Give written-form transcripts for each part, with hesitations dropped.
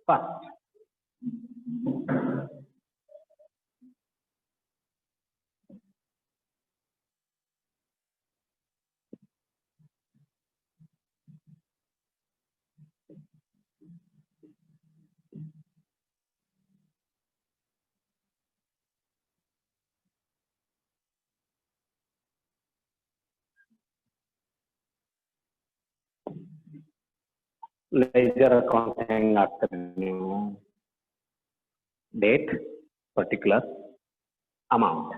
First ledger account ಹೆಂಗ್ ಹಾಕ್ತಾರೆ ನೀವು? Date, particular, amount.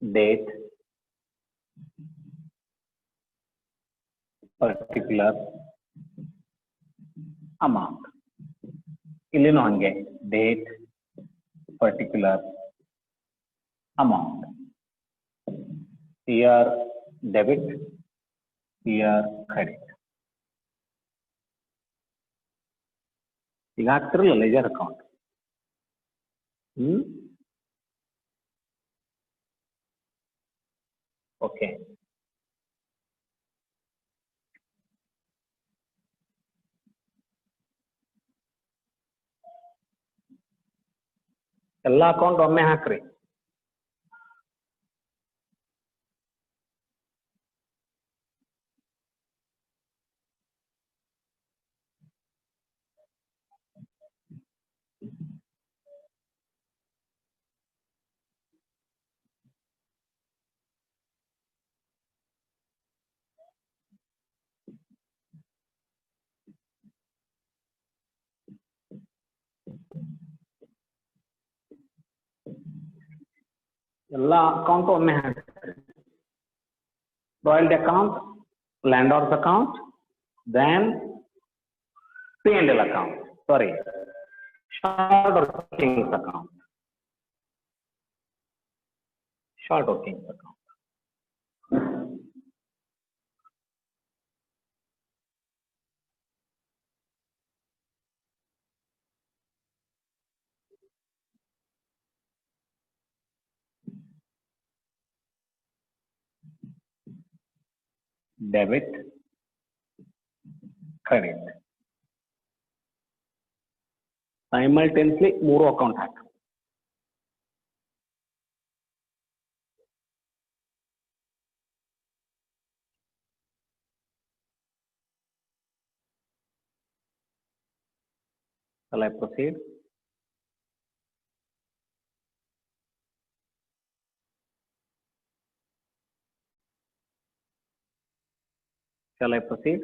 Date, particular, amount. ಇಲ್ಲಿನೂ ಹಂಗೆ date, particular, amount. Here debit, here credit. ಈಗ ಹಾಕ್ತಿರಲ್ಲ ಲೆಜರ್ ಅಕೌಂಟ್. ಓಕೆ, ಎಲ್ಲ ಅಕೌಂಟ್ ಒಮ್ಮೆ ಹಾಕ್ರಿ. ಎಲ್ಲ ಅಕೌಂಟ್ ಒಮ್ಮೆ ಹಾಕ್ರಿ. Royalty account, landlord's account, then P&L account, sorry, short workings account, short workings account. Debit, credit. Simultaneously ಮೂರು ಅಕೌಂಟ್ ಹಾಕಿ. Shall I proceed? Shall I proceed?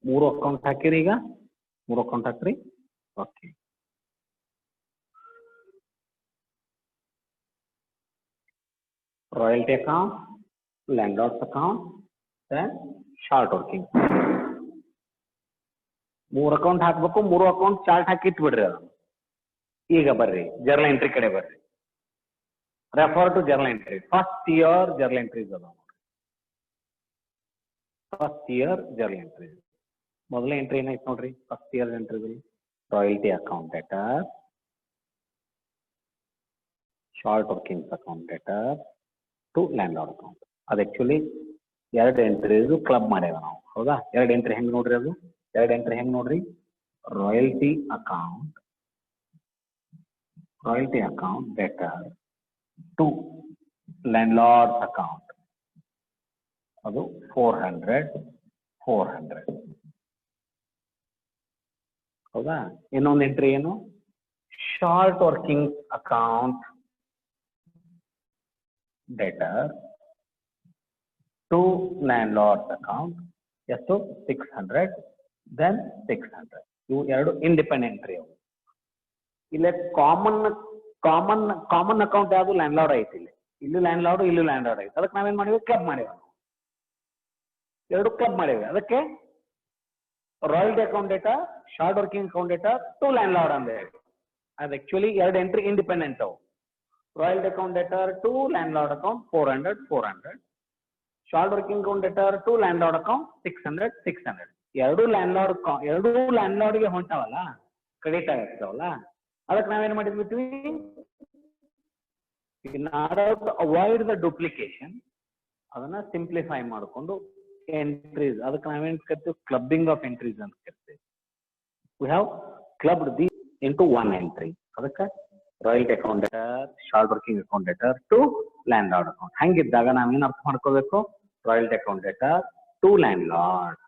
ಮೂರು ಅಕೌಂಟ್ ಹಾಕಿರಿ. ಈಗ ಮೂರು ಅಕೌಂಟ್ ಹಾಕ್ರಿ. Okay, royalty account, landlord's account, then short working. ಮೂರು account ಹಾಕ್ಬೇಕು. ಮೂರು ಅಕೌಂಟ್ ಚಾರ್ಟ್ ಹಾಕಿ ಇಟ್ಬಿಡ್ರಿ. ಅದು ಈಗ ಬರ್ರಿ ಜರ್ನಲ್ ಎಂಟ್ರಿ ಕಡೆ ಬರ್ರಿ. Refer to journal entry. First year journal entries ಅದಾವ. ಫಸ್ಟ್ ಇಯರ್ ಜರ್ನಲ್ ಎಂಟ್ರಿ ಮೊದಲೇ ಎಂಟ್ರಿ ಏನಾಯ್ತು ನೋಡ್ರಿ. First year entry royalty account debtor, short workings account debtor to landlord account. ಅದು ಆಕ್ಚುಲಿ ಎರಡು ಎಂಟ್ರೀಸ್ ಕ್ಲಬ್ ಮಾಡ್ಯಾವ ನಾವು. ಹೌದಾ? ಎರಡು ಎಂಟ್ರಿ ಹೆಂಗ್ ನೋಡ್ರಿ? ಅದು ಎರಡು ಎಂಟ್ರಿ ಹೆಂಗ್ ನೋಡ್ರಿ? Royalty account debtor to landlord's account. ಅದು 400. ಹೌದಾ? ಇನ್ನೊಂದು ಎಂಟ್ರಿ ಏನು? Short working account debtor to landlord's account. ಎಷ್ಟು? 600, then 600. ಇವು ಎರಡು ಇಂಡಿಪೆಂಡೆಂಟ್ ಎಂಟ್ರಿ. ಅವು ಇಲ್ಲೇ ಕಾಮನ್ ಅಕೌಂಟ್ ಯಾವುದು? ಲ್ಯಾಂಡ್ಲಾರ್ಡ್ ಐತಿ. ಇಲ್ಲಿ ಲ್ಯಾಂಡ್ಲಾರ್ಡ್, ಇಲ್ಲಿ ಲ್ಯಾಂಡ್ಲಾರ್ಡ್ ಐತಿ. ಅದಕ್ಕೆ ನಾವೇನ್ ಮಾಡಿವಿ? ಕ್ಲಬ್ ಮಾಡಿವಿ. ಎರಡು ಕ್ಲಬ್ ಮಾಡಿವಿ. ಅದಕ್ಕೆ royalty account debtor, short working account debtor to landlord ಅಂತ ಹೇಳಿ. ಅದು ಆಕ್ಚುಲಿ ಎರಡು ಎಂಟ್ರಿ ಇಂಡಿಪೆಂಡೆಂಟ್ ಅವು. Royalty account debtor to landlord account 400. Short working account debtor to landlord account 600. ಎರಡು ಲ್ಯಾಂಡ್ಲಾರ್ಡ್ಗೆ ಹೊಂಟಾವಲ್ಲ, ಕ್ರೆಡಿಟ್ ಆಗಿರ್ತಾವಲ್ಲ. ಅದಕ್ಕೆ ನಾವೇನ್ ಮಾಡಿದ್ವಿ? in order to avoid the duplication, ಅದನ್ನ ಸಿಂಪ್ಲಿಫೈ ಮಾಡಿಕೊಂಡು ಎಂಟ್ರೀಸ್, ಅದಕ್ಕೆ ನಾವೇನ್ ಕರಿತೀವಿ ಕ್ಲಬ್ಬಿಂಗ್ ಆಫ್ ಎಂಟ್ರೀಸ್ ಅಂತ ಕರಿತೀವಿ. We have clubbed the into one entry. ಅದಕ್ಕೆ royalty account debtor, short working account debtor to landlord account. ಹಂಗಿದ್ದಾಗ ನಾವೇನ್ ಅರ್ಥ ಮಾಡ್ಕೋಬೇಕು, royalty account debtor to landlord.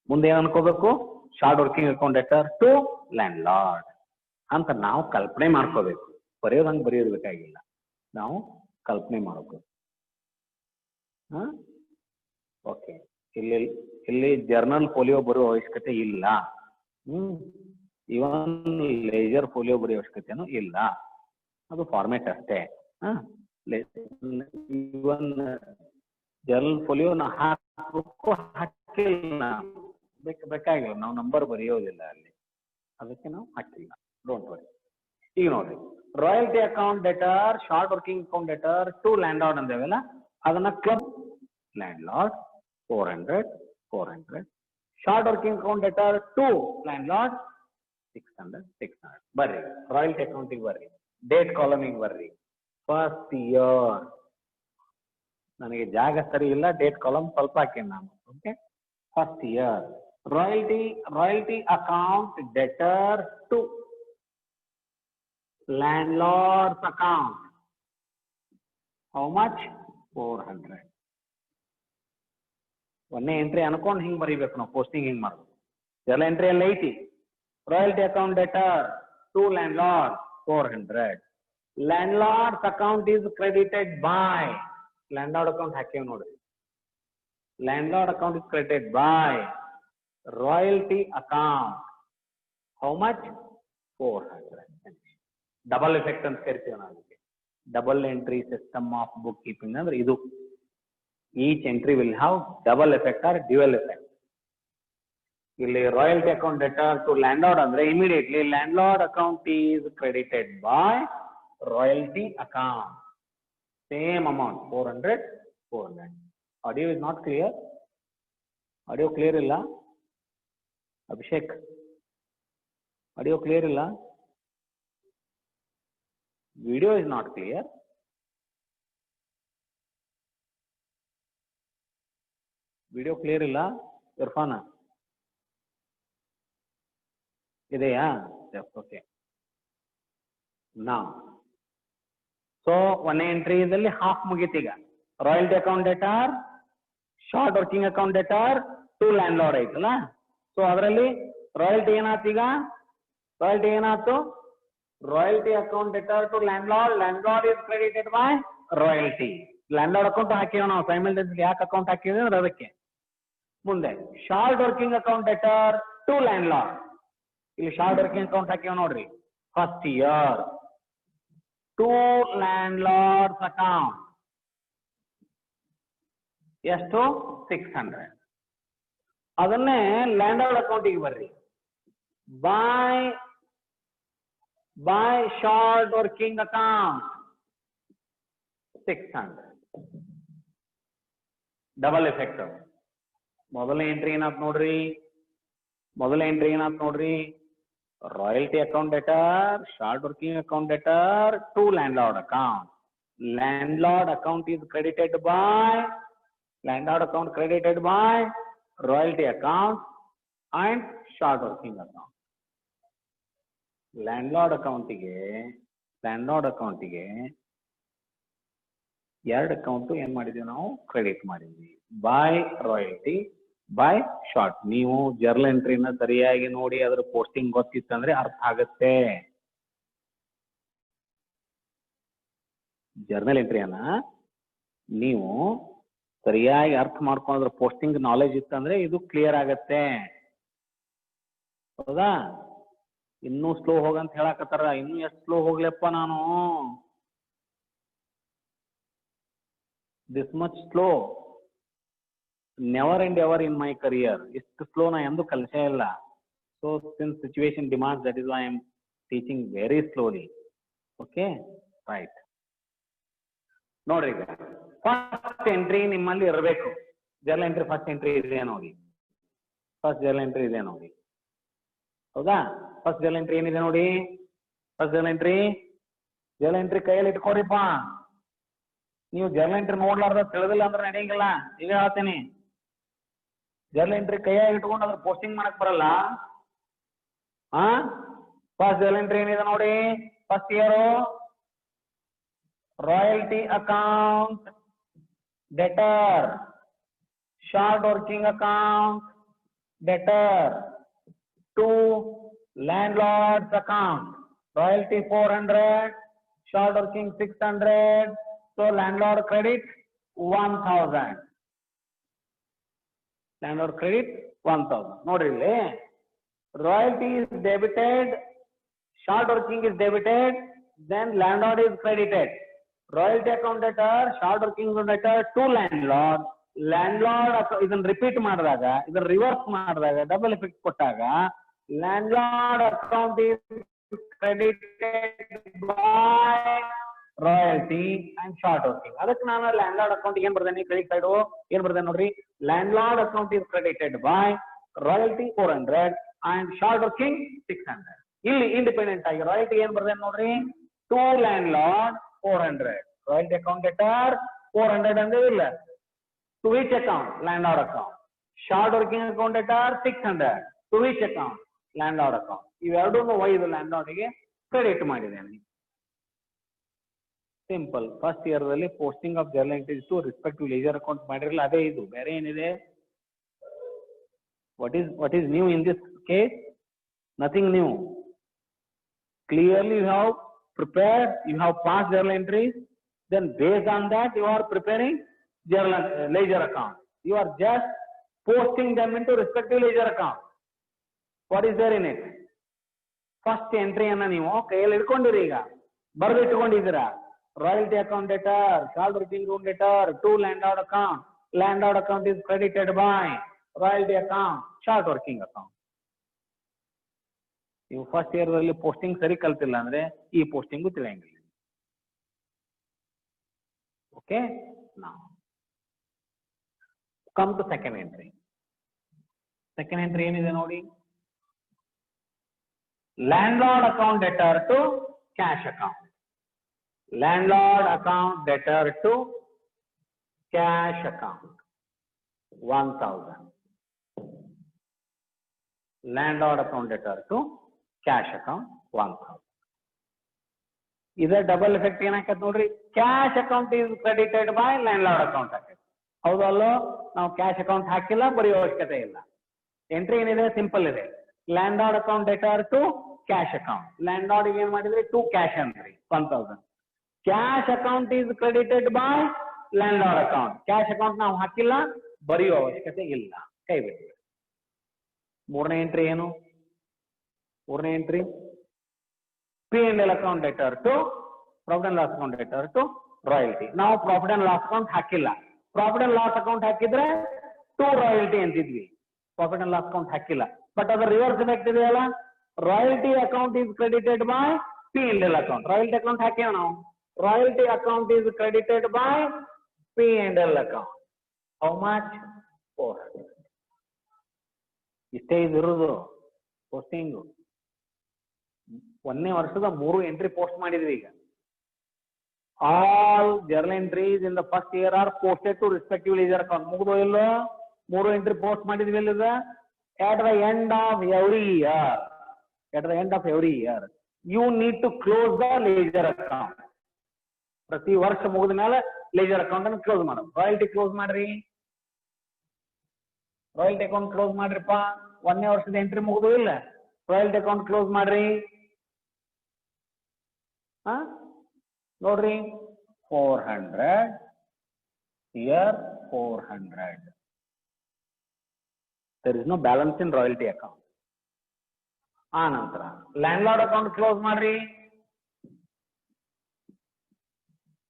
ಮುಂದೆ ಏನ್ ಅನ್ಕೋಬೇಕು, short working account debtor to landlord ಅಂತ ನಾವು ಕಲ್ಪನೆ ಮಾಡ್ಕೋಬೇಕು. ಬರೆಯೋದಂಗೆ ಬರೆಯೋದ್ಬೇಕಾಗಿಲ್ಲ, ನಾವು ಕಲ್ಪನೆ ಮಾಡಬೇಕು. ಓಕೆ, ಇಲ್ಲಿ ಜರ್ನಲ್ ಫೋಲಿಯೋ ಬರೋ ಅವಶ್ಯಕತೆ ಇಲ್ಲ. ಇವನ್ ಲೇಜರ್ ಫೋಲಿಯೋ ಬರೆಯೋ ಅವಶ್ಯಕತೆನೂ ಇಲ್ಲ, ಅದು ಫಾರ್ಮೆಟ್ ಅಷ್ಟೇ. ಇವನ್ ಜರ್ನಲ್ ಫೋಲಿಯೋ ನಾ ಹಾಕಬೇಕು, ಹಾಕಿಲ್ಲ, ಬೇಕಾಗಿಲ್ಲ, ನಾವು ನಂಬರ್ ಬರೆಯೋದಿಲ್ಲ ಅಲ್ಲಿ, ಅದಕ್ಕೆ ನಾವು ಹಾಕಿಲ್ಲ. Don't worry. ಈಗ ನೋಡ್ರಿ, royalty account debtor, short working account debtor to landlord ಅಂದೇವಲ್ಲ, ಅದನ್ನ club landlord 400, short working account debtor to landlord 600. ಬರ್ರಿ ರಾಯಲ್ಟಿ ಅಕೌಂಟಿಗೆ ಬರ್ರಿ, ಡೇಟ್ ಕಾಲಮಿಗೆ ಬರ್ರಿ. ಫಸ್ಟ್ ಇಯರ್, ನನಗೆ ಜಾಗ ಸರಿ ಇಲ್ಲ, ಡೇಟ್ ಕಾಲಮ್ ಸ್ವಲ್ಪ ಹಾಕೇನಿ ನಾನು. Okay, first year royalty account debtor to landlord's account. How much? 400. ಒಂದೇ ಎಂಟ್ರಿ ಅನ್ಕೊಂಡು ಹಿಂಗ್ ಬರೀಬೇಕು ನಾವು, ಪೋಸ್ಟಿಂಗ್ ಹಿಂಗ್ ಮಾಡೋದು. ಎಲ್ಲ ಎಂಟ್ರಿ ಎಲ್ಲ ಐತಿ. Royalty account debtor to landlord 400. Landlord's account is credited by, landlord account ಹಾಕೇವ್ ನೋಡ್ರಿ. Landlord account is credited by royalty account. How much? 400. Double effect ಅಂತ ಕರಿತೀವಿ ನಾವು. Double entry system of book keeping ಅಂದ್ರೆ ಇದು. Each entry will have double effect or dual effect. ಇಲ್ಲಿ royalty account debtor to landlord ಅಂದ್ರೆ immediately landlord account is credited by royalty account. Same amount 400. Audio is not clear? Audio clear ಇಲ್ಲ? Abhishek, audio clear ಇಲ್ಲ? Video is not clear. Video clear ಇಲ್ಲ ಇರ್ಫಾನ? ಇದೆಯಾ? Okay. ನಾ so one entry ಇದಲ್ಲಿ half ಮುಗೀತೀಗ. Royalty account debtor, short working account debtor to landlord ಐತಲ್ಲ. So ಅದರಲ್ಲಿ royalty ಏನಾಯ್ತು ಈಗ? ರಾಯಲ್ಟಿ ಏನಾಯ್ತು? Royalty account debtor to landlord is credited by royalty. Landlord account ಹಾಕಿವ ನಾವು ಸೈಮಲ್ಟೇನಿಯಸ್ಲಿ. ಯಾಕೆ ಅಕೌಂಟ್ ಹಾಕಿದ್ವಿ ಅಂದ್ರೆ ಅದಕ್ಕೆ. ಮುಂದೆ short working account debtor to landlord, ಇಲ್ಲಿ ಶಾರ್ಟ್ ವರ್ಕಿಂಗ್ ಅಕೌಂಟ್ ಹಾಕಿವ ನೋಡ್ರಿ. First year to landlord's account ಎಷ್ಟು? 600. ಅದನ್ನೇ ಲ್ಯಾಂಡ್ ಲಾರ್ಡ್ ಅಕೌಂಟಿಗೆ ಬರ್ರಿ. by short working account 600. Double effect. ಮೊದಲನೇ ಎಂಟ್ರಿ ಏನಾತ್ ನೋಡ್ರಿ, royalty account debtor, short working account debtor to landlord account. Landlord account is credited by royalty account and short working account. Landlord ಅಕೌಂಟಿಗೆ ಎರಡು account ಏನ್ ಮಾಡಿದೀವಿ ನಾವು? Credit ಮಾಡಿದ್ವಿ. By royalty, by short. ನೀವು journal ಎಂಟ್ರಿನ ಸರಿಯಾಗಿ ನೋಡಿ ಅದ್ರ ಪೋಸ್ಟಿಂಗ್ ಗೊತ್ತಿತ್ತಂದ್ರೆ ಅರ್ಥ ಆಗುತ್ತೆ. ಜರ್ನಲ್ ಎಂಟ್ರಿಯನ್ನ ನೀವು ಸರಿಯಾಗಿ ಅರ್ಥ ಮಾಡ್ಕೊಂಡ್ರ ಪೋಸ್ಟಿಂಗ್ ನಾಲೆಜ್ ಇತ್ತಂದ್ರೆ ಇದು ಕ್ಲಿಯರ್ ಆಗತ್ತೆ. ಹೌದಾ? ಇನ್ನೂ ಸ್ಲೋ ಹೋಗಂತ ಹೇಳಕತ್ತಾರ. ಇನ್ನೂ ಎಷ್ಟು ಸ್ಲೋ ಹೋಗ್ಲಪ್ಪ ನಾನು? This much slow never and ever in my career. ಇಷ್ಟು ಸ್ಲೋ ನಾ ಎಂದು ಕಲಿಸೇ ಇಲ್ಲ. So since situation demands, that is why I am teaching very slowly. Okay, right. ನೋಡ್ರಿ, ಈಗ ಫಸ್ಟ್ ಎಂಟ್ರಿ ನಿಮ್ಮಲ್ಲಿ ಇರಬೇಕು. ಜರ್ನಲ್ ಎಂಟ್ರಿ ಫಸ್ಟ್ ಎಂಟ್ರಿ ಇದೆ ನೋಡಿ. ಹೌದಾ? ಫಸ್ಟ್ ಜರ್ನಲ್ ಎಂಟ್ರಿ ಏನಿದೆ ನೋಡಿ. First journal entry journal entry ಕೈಯಲ್ಲಿ ಇಟ್ಕೋರಿಪ್ಪ. ನೀವು ಜರ್ನಲ್ ಎಂಟ್ರಿ ನೋಡ್ಲಾರ್ದ ತಿಳಿದಿಲ್ಲ ಅಂದ್ರೆ ನಡೆಯಂಗಿಲ್ಲ. ಈಗ ಹೇಳ್ತೀನಿ, ಜರ್ನಲ್ ಎಂಟ್ರಿ ಕೈಯಾಗಿ ಇಟ್ಕೊಂಡು ಅದ್ರ ಪೋಸ್ಟಿಂಗ್ ಮಾಡಕ್ ಬರಲ್ಲ. ಫಸ್ಟ್ ಜರ್ನಲ್ ಎಂಟ್ರಿ ಏನಿದೆ ನೋಡಿ, first year royalty account, debtor, short working account, debtor, to landlord's account, royalty 400, short working 600, so landlord credit 1000. Landlord credit 1000. Nodri illi, royalty is debited, short working is debited, then landlord is credited. Royalty account debtor, short working debtor to landlord. Landlord ಇದನ್ನ repeat ಮಾಡಿದಾಗ, ಇದನ್ನ reverse ಮಾಡಿದಾಗ, double effect ಕೊಟ್ಟಾಗ landlord account is credited by royalty and short working. ಅದಕ್ಕೆ ನಾನು landlord account ಏನ್ ಬರ್ದೇನಿ, credit side ಏನ್ ಬರ್ದೇನೆ ನೋಡ್ರಿ, landlord account is credited by royalty 400 and short working 600. ಇಲ್ಲಿ ಇಂಡಿಪೆಂಡೆಂಟ್ ಆಗಿ ರಾಯಲ್ಟಿ ಏನ್ ಬರ್ದೇನೆ ನೋಡ್ರಿ, to landlord 400, royalty account debtor 400 ಅಂದ್ರೆ ಇಲ್ಲ, to which account, landlord account. Short working account debtor 600, to which account, landlord account. ಇವೆರಡೂ ಒಯ್ದು ಲ್ಯಾಂಡ್ಲಾರ್ಡ್ ಗೆ credit ಮಾಡಿದ್ದೇನೆ. ಸಿಂಪಲ್. ಫಸ್ಟ್ ಇಯರ್ ದಲ್ಲಿ posting of journal entries to respective ledger account ಮಾಡಿರಲ್ಲ, ಅದೇ ಇದು, ಬೇರೆ ಏನಿದೆ? What is new in this case? Nothing new. Clearly you have prepared, you have pass journal entries, then based on that you are preparing journal ledger account. You are just posting them into respective ledger account. What is there in it? First ಎಂಟ್ರಿಯನ್ನ ನೀವು ಕೈಯಲ್ಲಿ ಇಟ್ಕೊಂಡಿರಿ, ಈಗ ಬರೆದು ಇಟ್ಕೊಂಡಿದ್ದೀರಾ. Royalty account debtor, short working debtor, to landlord account. Landlord account is credited by royalty account, short working account. ನೀವು first year ಅಲ್ಲಿ posting ಸರಿ ಕಲ್ತಿಲ್ಲ ಅಂದ್ರೆ ಈ ಪೋಸ್ಟಿಂಗು ತಿಳಿಯಂಗಿಲ್ಲ. ಓಕೆ, ನಾವು come to second entry. Second entry ಏನಿದೆ ನೋಡಿ, landlord account debtor to cash account. Landlord account debtor to cash account 1000. Landlord account debtor to cash account 1000. ಇದರ ಡಬಲ್ ಎಫೆಕ್ಟ್ ಏನಾಕೈತೆ ನೋಡ್ರಿ, cash account is credited by landlord account ಆಕೈತೆ. ಹೌದಲ್ಲೋ? ನಾವು cash account ಹಾಕಿಲ್ಲ, ಬರೆಯೋ ಅವಶ್ಯಕತೆ ಇಲ್ಲ. ಎಂಟ್ರಿ ಏನಿದೆ ಸಿಂಪಲ್ ಇದೆ, landlord account debtor to cash account. landlord ಏನ್ ಮಾಡಿದ್ರಿ, ಟು ಕ್ಯಾಶ್ ಅಂದ್ರಿ 1000. Cash account is credited by landlord account. Cash account ನಾವು ಹಾಕಿಲ್ಲ, ಬರೆಯೋ ಅವಶ್ಯಕತೆ ಇಲ್ಲ, ಕೈ ಬಿಟ್ಟು. ಮೂರನೇ ಎಂಟ್ರಿ ಏನು? ಮೂರನೇ entry P&L account debtor to profit and loss account debtor to royalty. ನಾವು ಪ್ರಾಫಿಟ್ ಅಂಡ್ ಲಾಸ್ ಅಕೌಂಟ್ ಹಾಕಿಲ್ಲ. ಪ್ರಾಫಿಟ್ ಅಂಡ್ ಲಾಸ್ ಅಕೌಂಟ್ ಹಾಕಿದ್ರೆ ಟು ರಾಯಲ್ಟಿ ಅಂತಿದ್ವಿ, ಪ್ರಾಫಿಟ್ ಅಂಡ್ ಲಾಸ್ ಅಕೌಂಟ್ ಹಾಕಿಲ್ಲ. ಬಟ್ ಅದರ ರಿವರ್ಸ್ ಎಫೆಕ್ಟ್ ಇದೆಯಲ್ಲ, royalty account is credited by P&L account. Royalty account ಹಾಕೇವ ನಾವು, royalty account is credited by P&L account. How much? 400. ಇಷ್ಟೇ ಇದಿರೋದು posting. ಒಂದನೇ ವರ್ಷದ 3 ಎಂಟ್ರಿ ಪೋಸ್ಟ್ ಮಾಡಿದ್ವಿ. ಈಗ all journal entries in the first year are posted to respective ledger account. ಮುಗಿದೋ ಇಲ್ಲೋ? 3 entry post ಮಾಡಿದ್ವಿ ಇಲ್ಲದ. at the end of every year, at the end of every year you need to close the ledger account. ಪ್ರತಿ ವರ್ಷ ಮುಗಿದ ಮೇಲೆ ledger account ಅನ್ನು close ಮಾಡೋದು. ರಾಯಲ್ಟಿ ಕ್ಲೋಸ್ ಮಾಡ್ರಿ, ರಾಯಲ್ಟಿ ಅಕೌಂಟ್ ಕ್ಲೋಸ್ ಮಾಡ್ರಿಪ್ಪ. ಒಂದನೇ ವರ್ಷದ ಎಂಟ್ರಿ ಮುಗಿದು ಇಲ್ಲ, ರಾಯಲ್ಟಿ ಅಕೌಂಟ್ ಕ್ಲೋಸ್ ಮಾಡ್ರಿ. ನೋಡ್ರಿ, 400 here, 400. There is no balance in royalty account. ನಂತರ ಲ್ಯಾಂಡ್ಲಾರ್ಡ್ ಅಕೌಂಟ್ ಕ್ಲೋಸ್ ಮಾಡ್ರಿ.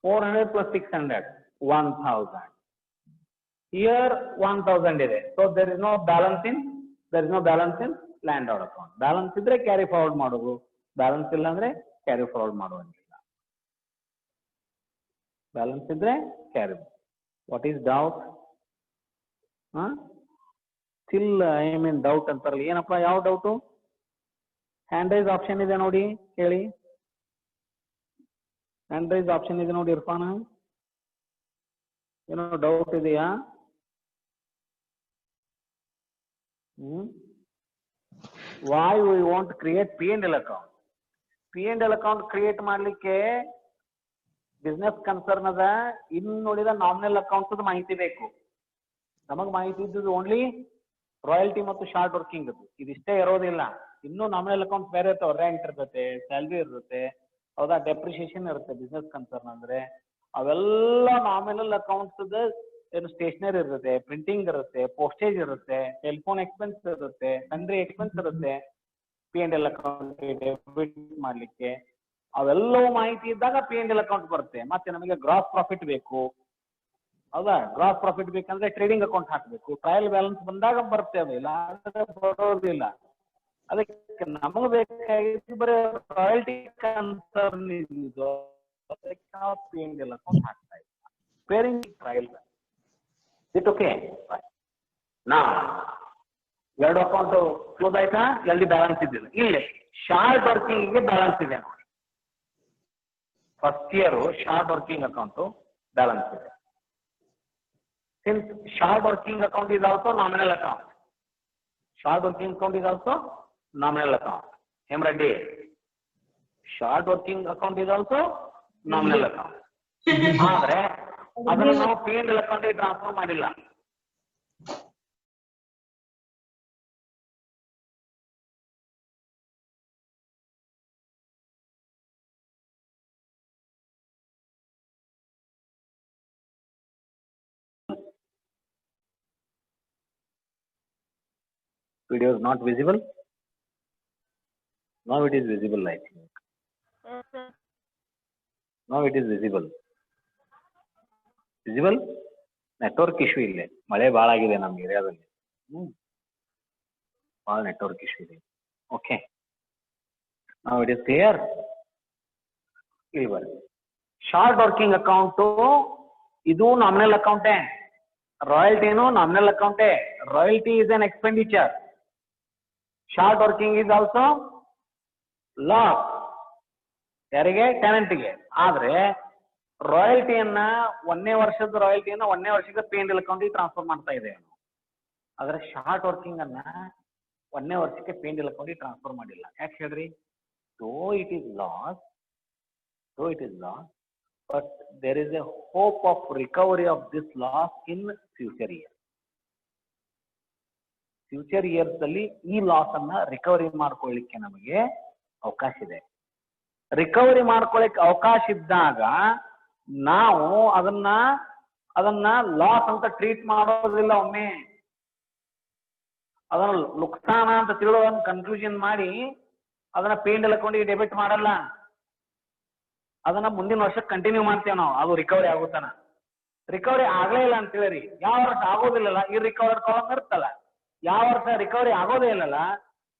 400 plus 600, 1000. Here 1000 ಇದೆ. So there is no balance in landlord account. Balance ಇದ್ರೆ ಕ್ಯಾರಿ ಫಾರ್ವರ್ಡ್ ಮಾಡೋದು, ಬ್ಯಾಲೆನ್ಸ್ ಇಲ್ಲ ಅಂದ್ರೆ ಕ್ಯಾರಿ ಫಾರ್ವರ್ಡ್ ಮಾಡುವಂಗಿಲ್ಲ. ಬ್ಯಾಲೆನ್ಸ್ ಇದ್ರೆ carry. What is doubt? Still I mean doubt ಅಂತಾರಲ್ಲ, ಏನಪ್ಪ ಯಾವ ಡೌಟು? ಹ್ಯಾಂಡ್ ರೈಸ್ ಆಪ್ಷನ್ ಇದೆ ನೋಡಿ, ಹೇಳಿ. ಹ್ಯಾಂಡ್ ರೈಸ್ ಆಪ್ಷನ್ ಇದೆ ನೋಡಿ ಇರ್ಫಾನ್, ಏನೋ ಡೌಟ್ ಇದೆಯಾ? Why we want to create P&L account? P&L account create ಮಾಡ್ಲಿಕ್ಕೆ ಬಿಸ್ನೆಸ್ ಕನ್ಸರ್ನ್ ಅದ, ಇನ್ನು ನೋಡಿದ ನಾಮಿನಲ್ ಅಕೌಂಟ್ಸ್ ಮಾಹಿತಿ ಬೇಕು. ನಮಗ್ ಮಾಹಿತಿ ಇದ್ದದ್ದು ಓನ್ಲಿ ರಾಯಲ್ಟಿ ಮತ್ತು ಶಾರ್ಟ್ ವರ್ಕಿಂಗ್ ಅದು, ಇದಿಷ್ಟೇ ಇರೋದಿಲ್ಲ. ಇನ್ನು ನಾಮಿನಲ್ ಅಕೌಂಟ್ಸ್ ಬೇರೆ ಇರ್ತಾವ, ರೆಂಟ್ ಇರ್ತೈತೆ, ಸ್ಯಾಲ್ರಿ ಇರುತ್ತೆ, ಹೌದಾ, ಡೆಪ್ರಿಸಿಯೇಷನ್ ಇರುತ್ತೆ. ಬಿಸ್ನೆಸ್ ಕನ್ಸರ್ನ್ ಅಂದ್ರೆ ಅವೆಲ್ಲ ನಾಮಿನಲ್ ಅಕೌಂಟ್ಸ್ ಏನು ಸ್ಟೇಷನರಿ ಇರುತ್ತೆ, ಪ್ರಿಂಟಿಂಗ್ ಇರುತ್ತೆ, ಪೋಸ್ಟೇಜ್ ಇರುತ್ತೆ, ಟೆಲಿಫೋನ್ ಎಕ್ಸ್ಪೆನ್ಸ್ ಇರುತ್ತೆ, ಸನ್ರಿ ಎಕ್ಸ್ಪೆನ್ಸ್ ಇರುತ್ತೆ. P&L ಅಕೌಂಟ್ ಡೆಬಿಟ್ ಮಾಡ್ಲಿಕ್ಕೆ ಅವೆಲ್ಲವೂ ಮಾಹಿತಿ ಇದ್ದಾಗ P&L ಅಕೌಂಟ್ ಬರುತ್ತೆ. ಮತ್ತೆ ನಮಗೆ ಗ್ರಾಸ್ ಪ್ರಾಫಿಟ್ ಬೇಕು, ಹೌದಾ, ಗ್ರಾಸ್ ಪ್ರಾಫಿಟ್ ಬೇಕಂದ್ರೆ ಟ್ರೇಡಿಂಗ್ ಅಕೌಂಟ್ ಹಾಕಬೇಕು. ಟ್ರಯಲ್ ಬ್ಯಾಲೆನ್ಸ್ ಬಂದಾಗ ಬರುತ್ತೆ, ಅದು ಇಲ್ಲ ಬರೋದಿಲ್ಲ. ಅದಕ್ಕೆ ನಮಗೆ ಬೇಕಾಗಿದ್ದು ಬರೀ ರಾಯಲ್ಟಿ ಕನ್ಸರ್ನ್ ಇದು, ಅದಕ್ಕೆ ನಾವು P&L ಅಕೌಂಟ್ ಹಾಕ್ತಾ ಇದ್ದೀವಿ. Pairing trial it okay. ನಾ ಎರಡು ಅಕೌಂಟ್ ಕ್ಲೋಸ್ ಆಯ್ತಾ? ಎಲ್ಲಿ ಬ್ಯಾಲೆನ್ಸ್ ಇದ್ದಿಲ್ಲ, ಇಲ್ಲಿ ಶಾರ್ಟ್ ವರ್ಕಿಂಗ್ ಬ್ಯಾಲೆನ್ಸ್ ಇದೆ ನೋಡಿ. First year short working account balance ಇದೆ. Since short working account is also nominal account. Short working account is also nominal account. Hemreddy, short working account is also nominal account. ಆದ್ರೆ ಅದನ್ನು ನಾವು P&L account transfer ಮಾಡಿಲ್ಲ. Video is not visible. Now it is visible, I think. Yes, sir. Now it is visible. Visible? Network issue ಇದೆ, ಮಳೆ ಭಾಳ ಆಗಿದೆ ನಮ್ಮ ಏರಿಯಾದಲ್ಲಿ. ಭಾಳ ನೆಟ್ವರ್ಕ್ ಇಶ್ಯೂ ಇದೆ. ಓಕೆ, ನಾವು ಇಟ್ ಇಸ್ ಕ್ಲಿಯರ್. ಇಲ್ಲಿ ಬರ್ರಿ, ಶಾರ್ಟ್ ವರ್ಕಿಂಗ್ ಅಕೌಂಟು ಇದು ನಾಮಿನಲ್ ಅಕೌಂಟೇ, ರಾಯಲ್ಟಿನು ನಾಮಿನಲ್ ಅಕೌಂಟೇ. Royalty is an expenditure, short working is also loss. ಯಾರಿಗೆ? ಟೆನೆಂಟ್ಗೆ. ಆದ್ರೆ ರಾಯಲ್ಟಿಯನ್ನ 1ನೇ ವರ್ಷದ ರಾಯಲ್ಟಿಯನ್ನ 1ನೇ ವರ್ಷಕ್ಕೆ P&L ಅಕೌಂಟಿಗೆ ಟ್ರಾನ್ಸ್ಫರ್ ಮಾಡ್ತಾ ಇದೆ. ಆದ್ರೆ ಶಾರ್ಟ್ ವರ್ಕಿಂಗ್ ಅನ್ನ 1ನೇ ವರ್ಷಕ್ಕೆ P&L ಅಕೌಂಟಿಗೆ ಟ್ರಾನ್ಸ್ಫರ್ ಮಾಡಿಲ್ಲ. ಯಾಕೆ ಹೇಳ್ರಿ? Though it is loss, but there is a hope of recovery of this loss in future year. Future years ಅಲ್ಲಿ ಈ ಲಾಸ್ ಅನ್ನ ರಿಕವರಿ ಮಾಡ್ಕೊಳ್ಳಿಕ್ಕೆ ನಮಗೆ ಅವಕಾಶ ಇದೆ. ರಿಕವರಿ ಮಾಡ್ಕೊಳ್ಳಿಕ್ಕೆ ಅವಕಾಶ ಇದ್ದಾಗ ನಾವು ಅದನ್ನ ಲಾಸ್ ಅಂತ ಟ್ರೀಟ್ ಮಾಡೋದಿಲ್ಲ. ಒಮ್ಮೆ ಅದನ್ನ ನುಕ್ಸಾನ ಅಂತ ತಿಳುವನ್ನ ಕನ್ಕ್ಲೂಷನ್ ಮಾಡಿ ಅದನ್ನ P&L ಅಕೌಂಟಿಗೆ ಡೆಬಿಟ್ ಮಾಡಲ್ಲ. ಅದನ್ನ ಮುಂದಿನ ವರ್ಷಕ್ಕೆ ಕಂಟಿನ್ಯೂ ಮಾಡ್ತೇವೆ ನಾವು, ಅದು ರಿಕವರಿ ಆಗುತ್ತಾನ. ರಿಕವರಿ ಆಗಲೇ ಇಲ್ಲ ಅಂತ ಹೇಳಿ ಯಾವ ವರ್ಷ ಆಗೋದಿಲ್ಲಲ್ಲ, ಈ ರಿಕವರ್ ಕಾಲಮ್ ಇರುತ್ತಲ್ಲ, ಯಾವ ವರ್ಷ ರಿಕವರಿ ಆಗೋದೇ ಇಲ್ಲಲ್ಲ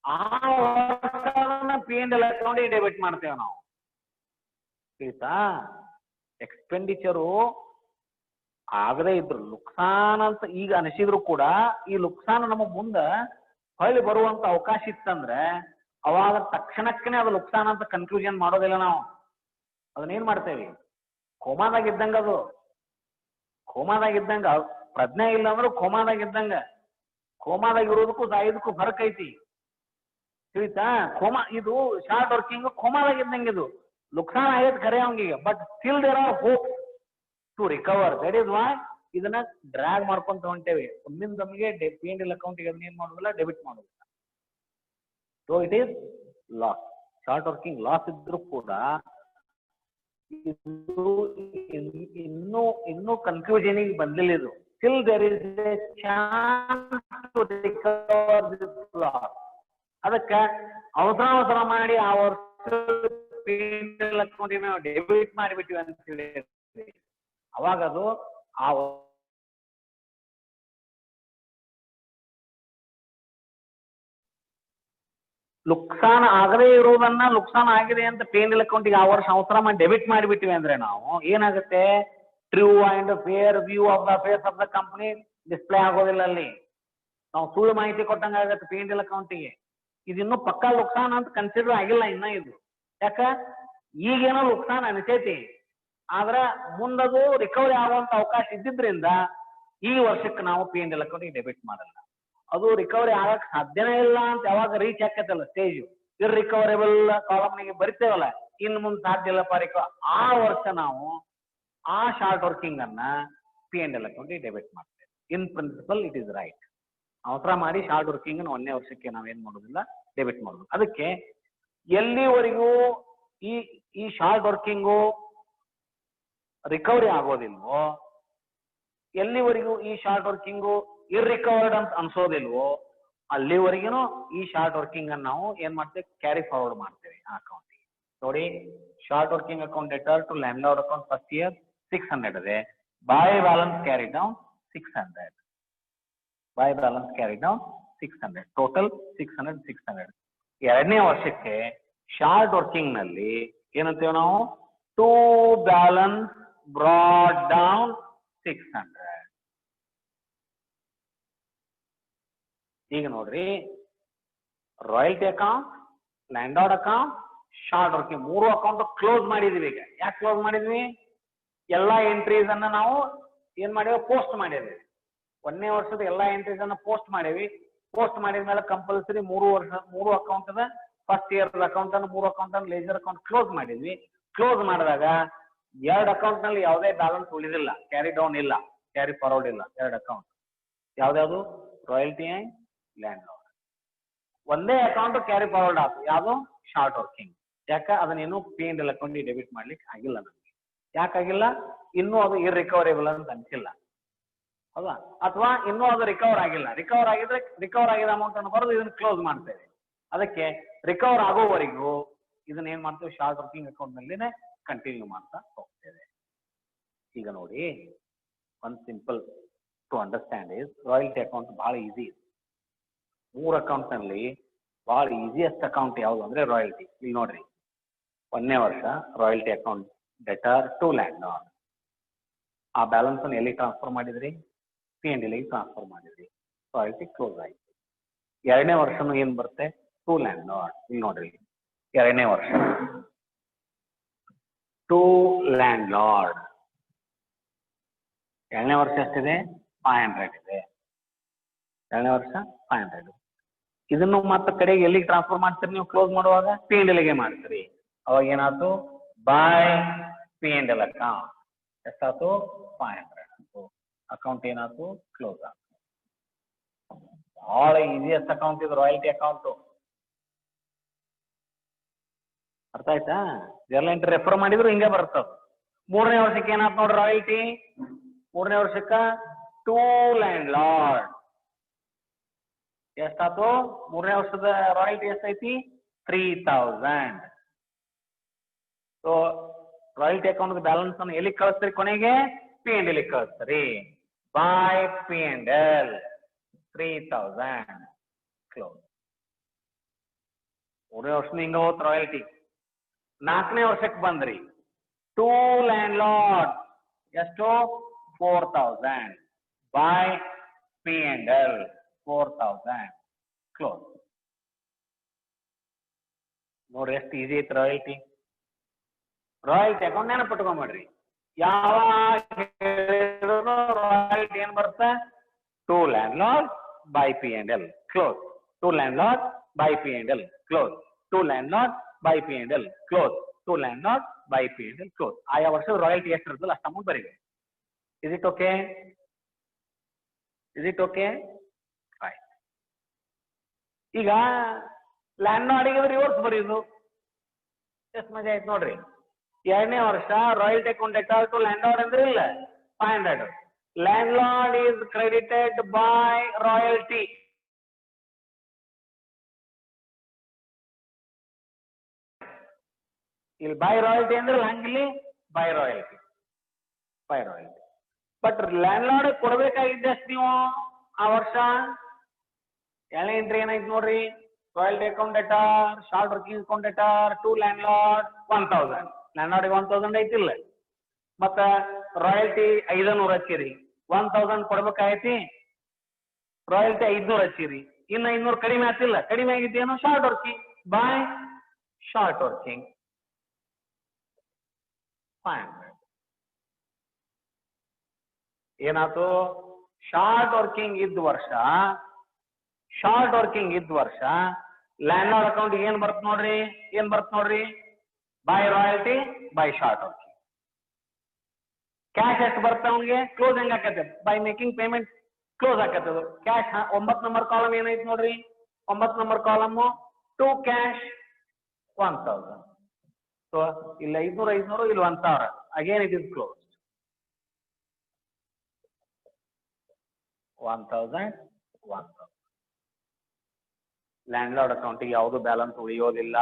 ಆ ವರ್ಷ P&L ಅಕೌಂಟಿಗೆ ಡೆಬಿಟ್ ಮಾಡ್ತೇವೆ ನಾವು. ಆಯ್ತಾ? ಎಕ್ಸ್ಪೆಂಡಿಚರು ಆಗದೇ ಇದ್ರು ನುಕ್ಸಾನ ಅಂತ ಈಗ ಅನಿಸಿದ್ರು ಕೂಡ ಈ ನುಕ್ಸಾನ ನಮಗ್ ಮುಂದೆ ಹೊಳ್ಳಿ ಬರುವಂತ ಅವಕಾಶ ಇತ್ತಂದ್ರೆ ಅವಾಗ ತಕ್ಷಣಕ್ಕನೆ ಅದು ನುಕ್ಸಾನ ಅಂತ ಕನ್ಕ್ಲೂಷನ್ ಮಾಡೋದಿಲ್ಲ ನಾವು. ಅದನ್ನೇನ್ ಮಾಡ್ತೇವೆ? ಕೋಮಾದಾಗಿದ್ದಂಗ, ಅದು ಕೋಮಾದಾಗಿದ್ದಂಗ. ಪ್ರಜ್ಞೆ ಇಲ್ಲ ಅಂದ್ರೆ ಕೋಮಾದಾಗಿದ್ದಂಗ. ಕೋಮಾದಾಗಿರೋದಕ್ಕೂ ಸಾಯೋದಕ್ಕೂ ಫರಕ್ ಐತಿ, ತಿಳಿತಾ? ಇದು ಶಾರ್ಟ್ ವರ್ಕಿಂಗ್ ಕೋಮಾದಾಗಿದ್ದಂಗೆ. ಇದು ನುಕ್ಸಾನ ಆಗೈತೆ ಖರೆ ಅವಂಗಿಗೆ, but still there are hope to recover. That is why ಇದನ್ನ ಡ್ರ್ಯಾಗ್ ಮಾಡ್ಕೊಂತ ಹೊಂಟೇವಿ. ಮುಂದಿನ ನಮಗೆ P&L ಅಕೌಂಟಿಗೆ ಅದನ್ನ ಏನ್ ಮಾಡೋದಿಲ್ಲ, ಡೆಬಿಟ್ ಮಾಡೋದಿಲ್ಲ. So it is loss. Short working loss ಇದ್ರೂ ಕೂಡ ಇನ್ನೂ ಕನ್ಕ್ಲೂಷನ್ ಬಂದಿಲ್ಲ. ಇದು still there is a chance to recover this loss. ಅದಕ್ಕೆ ಅವಸರ ಮಾಡಿ ಆ ವರ್ಷ P&L ಅಕೌಂಟಿಗೆ ನಾವು ಡೆಬಿಟ್ ಮಾಡಿಬಿಟ್ಟಿವಿ ಅಂತ ಹೇಳಿ ಅವಾಗ ಅದು ಆ ನುಕ್ಸಾನ ಆಗದೇ ಇರೋದನ್ನ ನುಕ್ಸಾನ ಆಗಿದೆ ಅಂತ P&L ಅಕೌಂಟಿಗೆ ಆ ವರ್ಷ ಅವಸರ ಮಾಡಿ ಡೆಬಿಟ್ ಮಾಡಿಬಿಟ್ಟಿವಿ ಅಂದ್ರೆ ನಾವು ಏನಾಗುತ್ತೆ? True and fair view of the affairs of the company display ಆಗೋದಿಲ್ಲ. ಅಲ್ಲಿ ನಾವು ಸುಳ್ಳು ಮಾಹಿತಿ ಕೊಟ್ಟಂಗೆ ಆಗುತ್ತೆ P&L ಅಕೌಂಟಿಗೆ. ಇದು ಇನ್ನೂ ಪಕ್ಕಾ ನುಕ್ಸಾನ ಅಂತ ಕನ್ಸಿಡರ್ ಆಗಿಲ್ಲ ಇನ್ನ ಇದು. ಯಾಕ? ಈಗೇನೋ ನುಕ್ಸಾನ್ ಅನಿಸೈತಿ, ಆದ್ರೆ ಮುಂದದು ರಿಕವರಿ ಆಗುವಂತ ಅವಕಾಶ ಇದ್ದಿದ್ರಿಂದ ಈ ವರ್ಷಕ್ಕೆ ನಾವು ಪಿ ಎನ್ ಎಲ್ ಅಕೌಂಟಿಗೆ ಡೆಬಿಟ್ ಮಾಡಲ್ಲ. ಅದು ರಿಕವರಿ ಆಗಕ್ ಸಾಧ್ಯನೇ ಇಲ್ಲ ಅಂತ ಯಾವಾಗ ರೀಚ್ ಆಕತ್ತಲ್ಲ ಸ್ಟೇಜ್, ಇರ್ರಿಕವರೇಬಲ್ ಕಾಲಮ್ನಿಗೆ ಬರಿತೇವಲ್ಲ, ಇನ್ನು ಮುಂದೆ ಸಾಧ್ಯ ಇಲ್ಲ ಆ ವರ್ಷ ನಾವು ಆ ಶಾರ್ಟ್ ವರ್ಕಿಂಗ್ ಅನ್ನ ಪಿ ಎನ್ ಎಲ್ ಅಕೌಂಟಿಗೆ ಡೆಬಿಟ್ ಮಾಡ್ತೇವೆ. In principle it is right. ಅವಸರ ಮಾಡಿ ಶಾರ್ಟ್ ವರ್ಕಿಂಗ್ ಒಂದನೇ ವರ್ಷಕ್ಕೆ ನಾವೇನ್ ಮಾಡೋದಿಲ್ಲ, ಡೆಬಿಟ್ ಮಾಡೋದು. ಅದಕ್ಕೆ ಎಲ್ಲಿವರೆಗೂ ಈ ಶಾರ್ಟ್ ವರ್ಕಿಂಗು ರಿಕವರಿ ಆಗೋದಿಲ್ವೋ, ಎಲ್ಲಿವರೆಗೂ ಈ ಶಾರ್ಟ್ ವರ್ಕಿಂಗು ಇರ್ರಿಕವರ್ಡ್ ಅಂತ ಅನ್ಸೋದಿಲ್ವೋ, ಅಲ್ಲಿವರೆಗೂ ಈ ಶಾರ್ಟ್ ವರ್ಕಿಂಗ್ ಅನ್ನು ನಾವು ಏನ್ ಮಾಡ್ತೇವೆ, ಕ್ಯಾರಿ ಫಾರ್ವರ್ಡ್ ಮಾಡ್ತೇವೆ ಆ ಅಕೌಂಟಿಗೆ. ನೋಡಿ, short working account debtor to landlord account first year 600 ಇದೆ. By balance carry down 600. By balance carry down 600. Total 600. ಎರಡನೇ ವರ್ಷಕ್ಕೆ ಶಾರ್ಟ್ ವರ್ಕಿಂಗ್ ನಲ್ಲಿ ಏನಂತೇವೆ ನಾವು, ಟು ಬ್ಯಾಲೆನ್ಸ್ ಬ್ರಾಡ್ ಡೌನ್ 600. ಈಗ ನೋಡ್ರಿ, royalty account, landlord account, short working ಮೂರು account close ಮಾಡಿದ್ವಿ. ಈಗ ಯಾಕೆ ಕ್ಲೋಸ್ ಮಾಡಿದ್ವಿ? ಎಲ್ಲಾ ಎಂಟ್ರೀಸ್ ಅನ್ನ ನಾವು ಏನ್ ಮಾಡಿದ್ವಿ, ಪೋಸ್ಟ್ ಮಾಡಿದ್ವಿ. ಒಂದನೇ ವರ್ಷದ ಎಲ್ಲಾ ಎಂಟ್ರೀಸ್ ಅನ್ನ ಪೋಸ್ಟ್ ಮಾಡೇವಿ. ಪೋಸ್ಟ್ ಮಾಡಿದ್ಮೇಲೆ ಕಂಪಲ್ಸರಿ ಮೂರು ಅಕೌಂಟ್ ಅದ, ಫಸ್ಟ್ ಇಯರ್ ಅಕೌಂಟ್ ಅನ್ನು, ಮೂರು ಅಕೌಂಟ್ ಅನ್ನು, ಲೇಜರ್ ಅಕೌಂಟ್ ಕ್ಲೋಸ್ ಮಾಡಿದ್ವಿ. ಕ್ಲೋಸ್ ಮಾಡಿದಾಗ ಎರಡು ಅಕೌಂಟ್ ನಲ್ಲಿ ಯಾವುದೇ ಬ್ಯಾಲೆನ್ಸ್ ಉಳಿದಿಲ್ಲ, ಕ್ಯಾರಿ ಡೌನ್ ಇಲ್ಲ, ಕ್ಯಾರಿ ಫಾರ್ವರ್ಡ್ ಇಲ್ಲ. ಎರಡು ಅಕೌಂಟ್ ಯಾವ್ದಾವ್ದು, ರಾಯಲ್ಟಿ ಅಂಡ್ ಲ್ಯಾಂಡ್ ಲಾರ್ಡ್. ಒಂದೇ ಅಕೌಂಟ್ ಕ್ಯಾರಿ ಫಾರ್ವರ್ಡ್ ಆಯ್ತು, ಯಾವುದು, ಶಾರ್ಟ್ ವರ್ಕಿಂಗ್. ಯಾಕ ಅದನ್ನೇನು P N L account debit ಮಾಡ್ಲಿಕ್ಕೆ ಆಗಿಲ್ಲ ನಮಗೆ. ಯಾಕಾಗಿಲ್ಲ? ಇನ್ನೂ ಅದು ಇರ್ರಿಕವರೇಬಲ್ ಅಂತ ಅನ್ಸಿಲ್ಲ, ಹೌದಾ? ಅಥವಾ ಇನ್ನೂ ಅದು ರಿಕವರ್ ಆಗಿಲ್ಲ. ರಿಕವರ್ ಆಗಿದ್ರೆ ರಿಕವರ್ ಆಗಿದ ಅಮೌಂಟ್ ಅನ್ನು ಬರೆದು ಇದನ್ನ ಕ್ಲೋಸ್ ಮಾಡ್ತೇವೆ. ಅದಕ್ಕೆ ರಿಕವರ್ ಆಗೋವರೆಗೂ ಇದನ್ನ ಏನ್ ಮಾಡ್ತೇವೆ, ಶಾರ್ಟ್ ವರ್ಕಿಂಗ್ ಅಕೌಂಟ್ ನಲ್ಲಿನೇ ಕಂಟಿನ್ಯೂ ಮಾಡ್ತಾ ಹೋಗ್ತೇವೆ. ಈಗ ನೋಡಿ, one simple to understand is, royalty account ಬಹಳ ಈಸಿ. ಮೂರು ಅಕೌಂಟ್ ನಲ್ಲಿ ಬಹಳ ಈಸಿಯೆಸ್ಟ್ ಅಕೌಂಟ್ ಯಾವುದು ಅಂದ್ರೆ ರಾಯಲ್ಟಿ. ಇಲ್ಲಿ ನೋಡ್ರಿ, ಒಂದನೇ ವರ್ಷ royalty account debtor to landlord. ಆ ಬ್ಯಾಲೆನ್ಸ್ ಅನ್ನು ಎಲ್ಲಿ ಟ್ರಾನ್ಸ್ಫರ್ ಮಾಡಿದ್ರಿ, ಪಿ ಎನ್ ಎಲ್ ಗೆ ಟ್ರಾನ್ಸ್ಫರ್ ಮಾಡಿದ್ರಿ, ರಾಯಲ್ಟಿ ಕ್ಲೋಸ್ ಆಯ್ತು. ಎರಡನೇ ವರ್ಷನೂ ಏನ್ ಬರುತ್ತೆ, ಟು ಲ್ಯಾಂಡ್ ಲಾರ್ಡ್. ಇಲ್ಲಿ ನೋಡ್ರಿ, ಎರಡನೇ ವರ್ಷ ಟು ಲ್ಯಾಂಡ್ ಲಾರ್ಡ್. ಎರಡನೇ ವರ್ಷ ಎಷ್ಟಿದೆ, 500 ಇದೆ. ಎರಡನೇ ವರ್ಷ 500. ಇದನ್ನು ಮತ್ತೆ ಕಡೆಗೆ ಎಲ್ಲಿಗೆ ಟ್ರಾನ್ಸ್ಫರ್ ಮಾಡ್ತೀರಿ ನೀವು, ಕ್ಲೋಸ್ ಮಾಡುವಾಗ ಪಿ ಎನ್ ಎಲ್ ಗೆ ಮಾಡ್ತೀರಿ. ಅವಾಗ ಏನಾಯ್ತು, by P N L account ಎಷ್ಟಾಯ್ತು, 500. ಅಕೌಂಟ್ ಏನಾಯ್ತು, ಕ್ಲೋಸ್ ಆಯ್ತು. ಬಹಳ ಈಸಿಯೆಸ್ಟ್ ಅಕೌಂಟ್ ಇದು ರಾಯಲ್ಟಿ ಅಕೌಂಟ್. ಅರ್ಥ ಆಯ್ತಾ? ಜರ್ನಲ್ ಎಂಟ್ರಿ ರೆಫರ್ ಮಾಡಿದ್ರು ಹಿಂಗೆ ಬರ್ತದ. ಮೂರನೇ ವರ್ಷಕ್ಕೆ ಏನಾಯ್ತು ನೋಡ್ರಿ, ರಾಯಲ್ಟಿ ಮೂರನೇ ವರ್ಷಕ್ಕ ಟು ಲ್ಯಾಂಡ್ ಲಾರ್ಡ್ ಎಷ್ಟಾಯ್ತು, ಮೂರನೇ ವರ್ಷದ ರಾಯಲ್ಟಿ ಎಷ್ಟೈತಿ, 3000. ಸೊ ರಾಯಲ್ಟಿ ಅಕೌಂಟ್ ಬ್ಯಾಲೆನ್ಸ್ ಅನ್ನು ಎಲ್ಲಿ ಕಳಿಸ್ತೀರಿ, ಕೊನೆಗೆ ಪಿ ಎನ್ ಎಲ್ ಕಳಿಸ್ತೀರಿ. By P N L 3000 close. ಮೂರನೇ ವರ್ಷ ಹಿಂಗ ಹೋತ್ ರಾಯಲ್ಟಿ. ನಾಲ್ಕನೇ ವರ್ಷಕ್ಕೆ ಬಂದ್ರಿ, ಟು ಲ್ಯಾಂಡ್ ಲಾರ್ಡ್ ಎಷ್ಟು, 4000. By P N L 4000 close. ನೋಡ್ರಿ ಎಷ್ಟು ಈಸಿ ಐತಿ ರಾಯಲ್ಟಿ. ರಾಯಲ್ಟಿ ಅಕೌಂಟ್ ನೆನಪಿಟ್ಕೊಂಡ್ಬಿಡ್ರಿ, ಯಾವಾಗ ರಾಯಲ್ಟಿ ಏನ್ ಬರುತ್ತೆ, to landlord by P N L close, to landlord by P N L close, to landlord by P N L close, to landlord by P N L close. ಆಯಾ ವರ್ಷದ royalty ಎಷ್ಟು ಇರ್ತಲ್ಲ ಅಷ್ಟು amount ಬರೀಬೇಕು. Is it okay? Is it okay? Right. ಈಗ ಲ್ಯಾಂಡ್ ಲಾರ್ಡ್ಗೆ reverse ಬರೆಯುದು ಎಷ್ಟು ಮಜಾ ಆಯ್ತು ನೋಡ್ರಿ. ಎರಡನೇ ವರ್ಷ royalty account debtor to landlord ಅಂದ್ರೆ ಇಲ್ಲ, 500. Landlord is credited by royalty. ಇಲ್ಲಿ ಬೈ ರಾಯಲ್ಟಿ ಅಂದ್ರೆ ಹಂಗಿಲ್ಲಿ by royalty. But landlord ಕೊಡ್ಬೇಕಾಗಿದ್ದೆ ಅಷ್ಟು ನೀವು ಆ ವರ್ಷ. ಎರಡನೇ ಎಂಟ್ರಿ ಏನಾಯ್ತು ನೋಡ್ರಿ, royalty account debtor, short working account debtor to landlord 1000. ಲ್ಯಾಂಡ್ ಲಾರ್ಡ್ಗೆ 1000 ಐತಿಲ್ಲ, ಮತ್ತ ರಾಯಲ್ಟಿ 500 ಹಚ್ಚಿರಿ, 1000 ಕೊಡ್ಬೇಕಾಗೈತಿ. ರಾಯಲ್ಟಿ 500 ಹಚ್ಚಿರಿ, ಇನ್ನು 500 ಕಡಿಮೆ ಆಗ್ತಿಲ್ಲ. ಕಡಿಮೆ ಆಗಿದ್ದೇನು, short working. By short working 500. ಏನಾಯ್ತು? ಶಾರ್ಟ್ ವರ್ಕಿಂಗ್ ಇದ್ದ ವರ್ಷ ಲ್ಯಾಂಡ್ ಲಾರ್ಡ್ ಅಕೌಂಟ್ ಏನ್ ಬರ್ತ್ ನೋಡ್ರಿ by royalty by short working. Cash ಎಷ್ಟು ಬರುತ್ತೆ ಅವನಿಗೆ? ಕ್ಲೋಸ್ ಹೆಂಗ್ ಆಕತ್ತೆ? ಬೈ ಮೇಕಿಂಗ್ ಪೇಮೆಂಟ್ ಕ್ಲೋಸ್ ಆಕತ್ತೆ. ಕ್ಯಾಶ್ 9 ನಂಬರ್ ಕಾಲಮ್ ಏನೈತಿ ನೋಡ್ರಿ, 9 number column to cash 1000. So ಇಲ್ಲ 500 ಇಲ್ಲಿ 1000. Again it is close 1000. Landlord ಅಕೌಂಟಿಗೆ ಯಾವುದು ಬ್ಯಾಲೆನ್ಸ್ ಉಳಿಯೋದಿಲ್ಲ.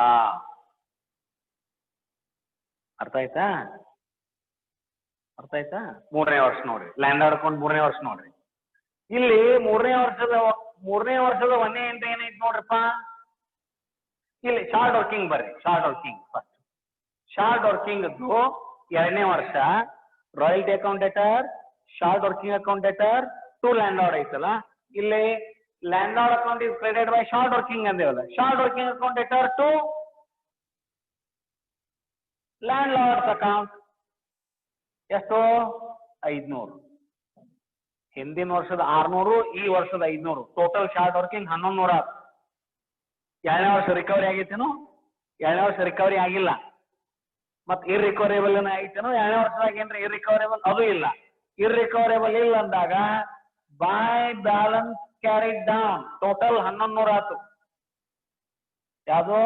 ಅರ್ಥ ಆಯ್ತಾ? ಮೂರನೇ ವರ್ಷ ನೋಡ್ರಿ, ಲ್ಯಾಂಡ್ ಲಾರ್ಡ್ ಅಕೌಂಟ್ ಮೂರನೇ ವರ್ಷ ನೋಡ್ರಿ. ಇಲ್ಲಿ ಮೂರನೇ ವರ್ಷದ ಒಂದೇ ಎಂಟ್ರಿ ಏನೈತಿ ನೋಡ್ರಪ್ಪ, ಇಲ್ಲಿ ಶಾರ್ಟ್ ವರ್ಕಿಂಗ್ ಬರ್ರಿ. ಶಾರ್ಟ್ ವರ್ಕಿಂಗ್ ಎರಡನೇ ವರ್ಷ royalty account debtor, short working account debtor to landlord ಐತಲ್ಲ, ಇಲ್ಲಿ landlord account is credited by short working ಅಂದೇವಲ್ಲ, short working account debtor to landlord's account. ಎಷ್ಟು? 500. ಹಿಂದಿನ ವರ್ಷದ 600, ಈ ವರ್ಷದ 500, ಟೋಟಲ್ ಶಾರ್ಟ್ ವರ್ಕಿಂಗ್ 1100 ಆಯ್ತು. ಎರಡನೇ ವರ್ಷ ರಿಕವರಿ ಆಗೈತೇನು? ಎರಡನೇ ವರ್ಷ ರಿಕವರಿ ಆಗಿಲ್ಲ. ಮತ್ ಇರ್ರಿಕವರೇಬಲ್ ಐತೇನು? ಎರಡನೇ ವರ್ಷದಾಗ ಏನ್ರಿ ಇರ್ರಿಕವರೇಬಲ್? ಅದು ಇಲ್ಲ. ಇರ್ರಿಕವರೇಬಲ್ ಇಲ್ಲ ಅಂದಾಗ by balance carried down total 1100 ಆಯ್ತು. ಯಾವುದು?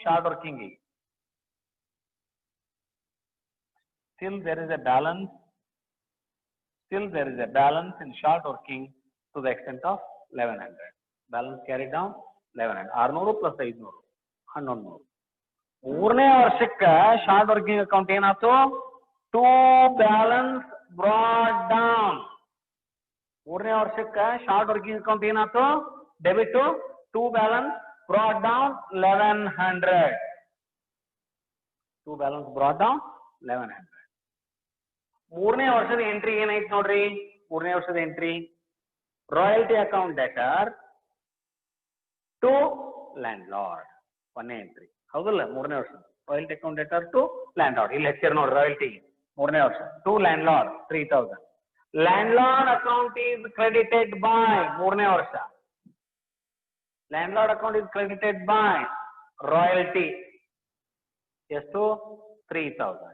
Short working. Still there is a balance in short working to the extent of 1100. Balance carried down 1100. 600 plus 500 1100. ಮೂರನೇ ವರ್ಷಕ್ಕೆ ಶಾರ್ಟ್ ವರ್ಕಿಂಗ್ ಅಕೌಂಟ್ ಏನಾಯ್ತು? To balance brought down. ಮೂರನೇ ವರ್ಷಕ್ಕೆ short working account ಏನಾಯ್ತು? Debit to balance brought down 1100. To balance brought down 1100. ಮೂರನೇ ವರ್ಷದ entry ಏನೈತಿ ನೋಡ್ರಿ? ಮೂರನೇ ವರ್ಷದ entry royalty account debtor to landlord. ಒಂದೇ ಎಂಟ್ರಿ ಹೌದಲ್ಲ? ಮೂರನೇ ವರ್ಷ royalty account debtor to landlord. ಇಲ್ಲಿ ಹೆಚ್ಚಿರ ನೋಡ್ರಿ ರಾಯಲ್ಟಿ ಮೂರನೇ ವರ್ಷ to landlord 3000. Landlord account is credited by ಮೂರನೇ ವರ್ಷ. Landlord account is credited by royalty. ಎಷ್ಟು? 3000.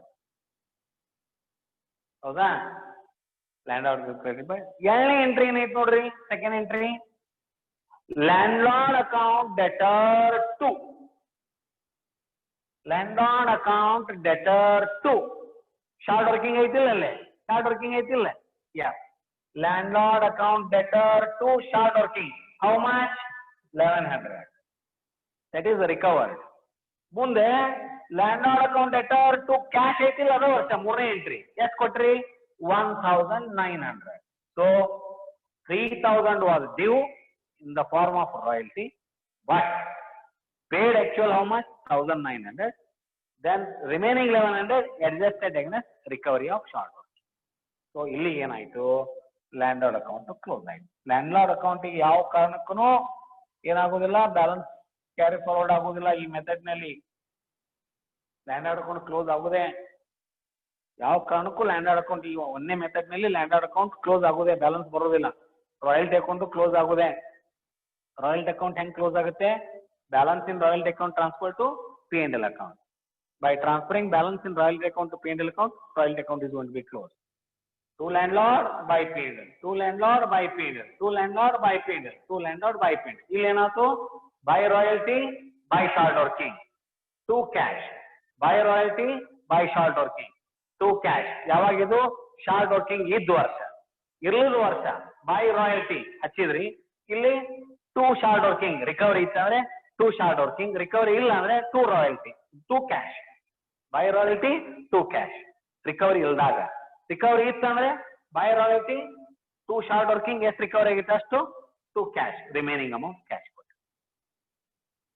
ಹೌದಾ? Landlord credit by. ಎರಡನೇ ಎಂಟ್ರಿ ಏನೈತಿ ನೋಡ್ರಿ? Second entry landlord account debtor to. Landlord account debtor to short working ಐತಿಲ್ಲ ಅಲ್ಲೇ? Short working ಐತಿಲ್ಲ? Yeah. Landlord account debtor to short working. How much? 1100. That is recovered. ಮುಂದೆ landlord account debtor to cash ಐತಿಲ್ಲ? ಅದು ವರ್ಷ ಮೂರನೇ entry ಎಷ್ಟು ಕೊಟ್ರಿ? 1900. So 3000 was due in the form of royalty, but paid actual how much? 1900. Then remaining 1100 adjusted against recovery of short working. So ಇಲ್ಲಿ ಏನಾಯ್ತು? Land lord account close ಆಯ್ತು. Land lord account ಯಾವ ಕಾರಣಕ್ಕೂ ಏನಾಗೋದಿಲ್ಲ, ಬ್ಯಾಲೆನ್ಸ್ ಕ್ಯಾರಿ ಫಾರ್ವರ್ಡ್ ಆಗೋದಿಲ್ಲ. ಈ method ನಲ್ಲಿ landlord account close ಆಗುದೇ ಯಾವ ಕಾರಣಕ್ಕೂ? ಲ್ಯಾಂಡ್ ಲಾರ್ಡ್ ಅಕೌಂಟ್ ಈ ಒಂದೇ ಮೆಥಡ್ ನಲ್ಲಿ ಲ್ಯಾಂಡ್ ಲಾರ್ಡ್ ಅಕೌಂಟ್ ಕ್ಲೋಸ್ ಆಗುದೇ, ಬ್ಯಾಲೆನ್ಸ್ ಬರೋದಿಲ್ಲ. ರಾಯಲ್ಟಿ ಅಕೌಂಟ್ ಕ್ಲೋಸ್ ಆಗುದೇ. ರಾಯಲ್ಟಿ ಅಕೌಂಟ್ ಹೆಂಗ್ ಕ್ಲೋಸ್ ಆಗುತ್ತೆ? Balance in royalty account transfer to P&L account. By transferring balance in royalty account to P&L account, royalty account is going to be closed. To landlord by P&L, to landlord by P&L, to landlord by P&L, to landlord by P&L. ಇಲ್ಲಿ ಏನಾಯ್ತು? by royalty by short working to cash, by royalty by short working to cash. ಯಾವಾಗಿದು? Short working ಇದ್ದ ವರ್ಷ, ಇರ್ಲಿದ ವರ್ಷ by royalty ಹಚ್ಚಿದ್ರಿ. ಇಲ್ಲಿ to short working recovery ಇತ್ತಂದ್ರೆ ಟು ಶಾರ್ಟ್ ವರ್ಕಿಂಗ್, ರಿಕವರಿ ಇಲ್ಲ ಅಂದ್ರೆ to royalty to cash. By royalty to cash. Recovery ಇಲ್ದಾಗ, ರಿಕವರಿ ಇತ್ತಂದ್ರೆ by royalty to short working ಎಷ್ಟು ರಿಕವರಿ ಆಗಿತ್ತು ಅಷ್ಟು to cash, remaining amount cash ಕೊಟ್ಟು.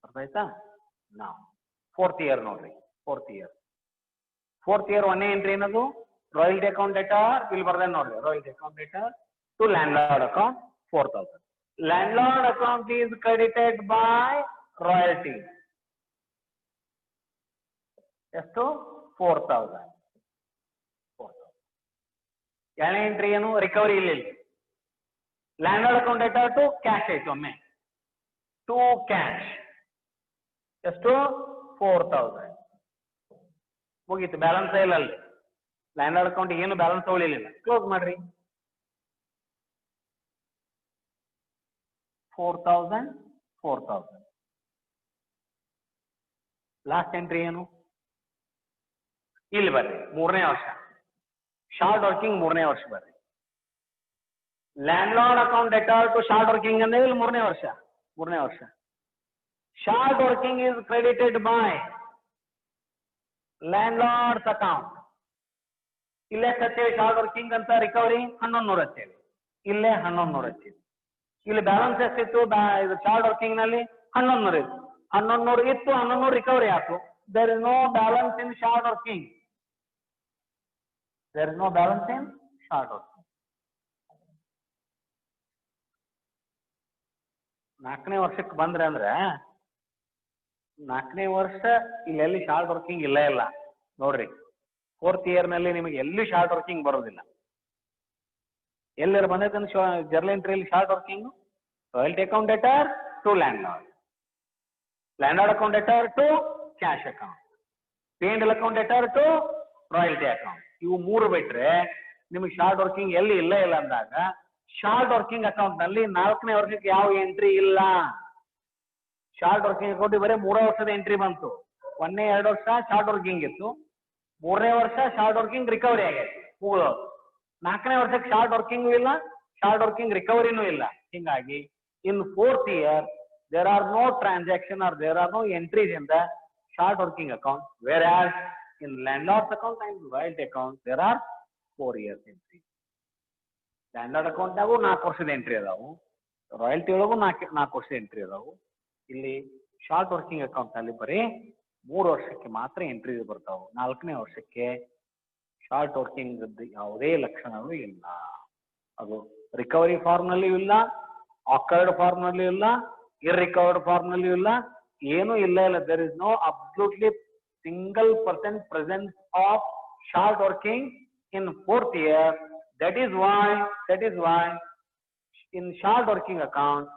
ಅರ್ಥ ಆಯ್ತಾ? ನಾವು ಫೋರ್ತ್ ಇಯರ್ ನೋಡ್ರಿ. ಫೋರ್ತ್ ಇಯರ್ ಒಂದೇ ಎಂಟ್ರಿ ಏನದು? ರಾಯಲ್ಟಿ ಅಕೌಂಟ್ ಡೆಟರ್ ಇಲ್ಲಿ ಬರ್ದೇನೆ ನೋಡ್ರಿ. Royalty account debtor to landlord account 4000. Landlord account is credited by royalty. ಎಷ್ಟು? 4000. ಎರಡನೇ ಎಂಟ್ರಿ ಏನು? ರಿಕವರಿ ಇಲ್ಲ. Landlord account debtor to cash ಆಯ್ತು. ಒಮ್ಮೆ ಟು ಕ್ಯಾಶ್ ಎಷ್ಟು? 4000 ಮುಗೀತು. ಬ್ಯಾಲೆನ್ಸ್ ಇಲ್ಲ ಅಲ್ಲಿ. ಲ್ಯಾಂಡ್ ಲಾರ್ಡ್ ಅಕೌಂಟ್ ಏನು ಬ್ಯಾಲೆನ್ಸ್ ಉಳಿಲಿಲ್ಲ. ಕ್ಲೋಸ್ ಮಾಡ್ರಿ. 4000 ಲಾಸ್ಟ್ ಎಂಟ್ರಿ ಏನು? ಇಲ್ಲಿ ಬರ್ರಿ, 3ನೇ ವರ್ಷ ಶಾರ್ಟ್ ವರ್ಕಿಂಗ್. 3ನೇ ವರ್ಷ ಬರ್ರಿ. Landlord account debtor to short working ಅಂದ್ರೆ ಇಲ್ಲಿ 3ನೇ ವರ್ಷ. Short working is credited by landlord's account. ಇಲ್ಲೇ ಹಚ್ಚೇವಿ ಶಾರ್ಟ್ ವರ್ಕಿಂಗ್ ಅಂತ. ರಿಕವರಿ 1100 ಹಚ್ಚೇವಿ. ಇಲ್ಲೇ 1100 ಹಚ್ಚೇವಿ. ಇಲ್ಲಿ ಬ್ಯಾಲೆನ್ಸ್ ಎಷ್ಟಿತ್ತು? ಇದು ಶಾರ್ಟ್ ವರ್ಕಿಂಗ್ ನಲ್ಲಿ 1100 ಇತ್ತು. 1100 ಇತ್ತು. 1100 ರಿಕವರಿ ಆಯ್ತು. There is no balance in short working. ನಾಲ್ಕನೇ ವರ್ಷಕ್ಕೆ ಬಂದ್ರೆ ಅಂದ್ರೆ 4ನೇ ವರ್ಷ ಇಲ್ಲೆಲ್ಲಿ ಶಾರ್ಟ್ ವರ್ಕಿಂಗ್ ಇಲ್ಲ ನೋಡ್ರಿ. 4th ಇಯರ್ ನಲ್ಲಿ ನಿಮಗೆ ಎಲ್ಲಿ ಶಾರ್ಟ್ ವರ್ಕಿಂಗ್ ಬರೋದಿಲ್ಲ. ಎಲ್ಲರೂ ಬಂದೈತೆ ಜರ್ನಲ್ ಎಂಟ್ರಿಯಲ್ಲಿ short working. Royalty account debtor to landlord account debtor to cash account, P and L account debtor to royalty account. ಇವು 3 ಬಿಟ್ರೆ ನಿಮಗೆ ಶಾರ್ಟ್ ವರ್ಕಿಂಗ್ ಎಲ್ಲಿ ಇಲ್ಲ ಅಂದಾಗ ಶಾರ್ಟ್ ವರ್ಕಿಂಗ್ ಅಕೌಂಟ್ ನಲ್ಲಿ 4ನೇ ವರ್ಷಕ್ಕೆ ಯಾವ ಎಂಟ್ರಿ ಇಲ್ಲ. ಶಾರ್ಟ್ ವರ್ಕಿಂಗ್ ಅಕೌಂಟ್ ಬರೀ 3 ವರ್ಷದ ಎಂಟ್ರಿ ಬಂತು. 1ನೇ 2 ವರ್ಷ ಶಾರ್ಟ್ ವರ್ಕಿಂಗ್ ಇತ್ತು. 3ನೇ ವರ್ಷ ಶಾರ್ಟ್ ವರ್ಕಿಂಗ್ ರಿಕವರಿ ಆಗೈತಿ, ಮುಗಿದೋದು. 4ನೇ ವರ್ಷಕ್ಕೆ ಶಾರ್ಟ್ ವರ್ಕಿಂಗ್ ಇಲ್ಲ, ಶಾರ್ಟ್ ವರ್ಕಿಂಗ್ ರಿಕವರಿನೂ ಇಲ್ಲ. ಹಿಂಗಾಗಿ ಇನ್ 4th year there are no transaction or there are no entries in the short working account, whereas in landlord's account and royalty account there are 4 years entry. landlord account ನಾಗು 4 ವರ್ಷದ entry ಅದಾವು, royalty ಒಳಗೂ 4 ವರ್ಷದ entry ಅದಾವು. ಇಲ್ಲಿ short working account ನಲ್ಲಿ ಬರೀ 3 ವರ್ಷಕ್ಕೆ ಮಾತ್ರ ಎಂಟ್ರಿ ಬರ್ತಾವು. 4ನೇ ವರ್ಷಕ್ಕೆ ಶಾರ್ಟ್ ವರ್ಕಿಂಗ್ ಯಾವುದೇ ಲಕ್ಷಣಗಳು ಇಲ್ಲ. ಅದು ರಿಕವರಿ ಫಾರ್ಮ್ ನಲ್ಲಿ ಇಲ್ಲ, ಆಕರ್ಡ್ ಫಾರ್ಮ್ ನಲ್ಲಿ ಇಲ್ಲ, ಇರ್ರಿಕವರ್ಡ್ ಫಾರ್ಮ್ ನಲ್ಲಿ ಇಲ್ಲ, ಏನೂ ಇಲ್ಲ. There is no absolutely single% presence of short working in 4th year. That is why in short working account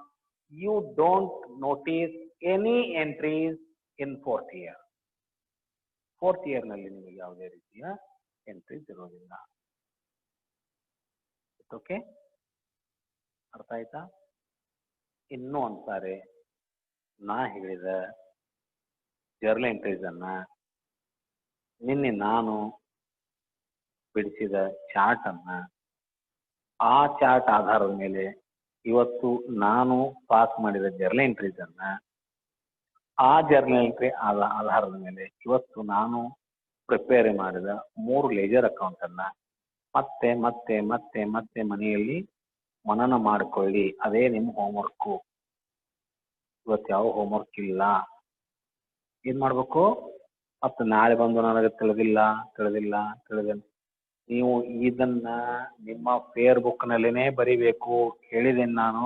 you don't notice any entries in 4th year. 4th year ನಲ್ಲಿ ನಿಮಗೆ ಯಾವುದೇ ರೀತಿಯ ಎಂಟ್ರೀಸ್ ಇರೋದಿಲ್ಲ. Okay, ಅರ್ಥ ಆಯ್ತಾ? ಇನ್ನೂ ಒಂದ್ಸಾರಿ ನಾ ಹೇಳಿದ ಜರ್ನಲ್ ಎಂಟ್ರೀಸ್ ಅನ್ನ ನಿನ್ನೆ ನಾನು ಬಿಡಿಸಿದ ಚಾರ್ಟ್ ಅನ್ನ, ಆ ಚಾರ್ಟ್ ಆಧಾರದ ಮೇಲೆ ಇವತ್ತು ನಾನು ಪಾಸ್ ಮಾಡಿದ ಜರ್ನಲ್ ಎಂಟ್ರೀಸ್ ಅನ್ನ, ಆ ಜರ್ನಲ್ ಎಂಟ್ರಿ ಆಧಾರದ ಮೇಲೆ ಇವತ್ತು ನಾನು ಪ್ರಿಪೇರ್ ಮಾಡಿದ 3 ಲೇಜರ್ ಅಕೌಂಟ್ ಅನ್ನ ಮತ್ತೆ ಮತ್ತೆ ಮತ್ತೆ ಮತ್ತೆ ಮನೆಯಲ್ಲಿ ಮನನ ಮಾಡಿಕೊಳ್ಳಿ. ಅದೇ ನಿಮ್ಮ ಹೋಮ್ವರ್ಕು. ಇವತ್ತು ಯಾವ ಹೋಮ್ವರ್ಕ್ ಇಲ್ಲ. ಏನ್ ಮಾಡ್ಬೇಕು? ಮತ್ತು ನಾಳೆ ಬಂದು ನನಗೆ ತಿಳಿದಿಲ್ಲ. ನೀವು ಇದನ್ನ ನಿಮ್ಮ ಫೇರ್ ಬುಕ್ ನಲ್ಲಿನೇ ಬರಿಬೇಕು. ಹೇಳಿದ್ದೇನೆ ನಾನು,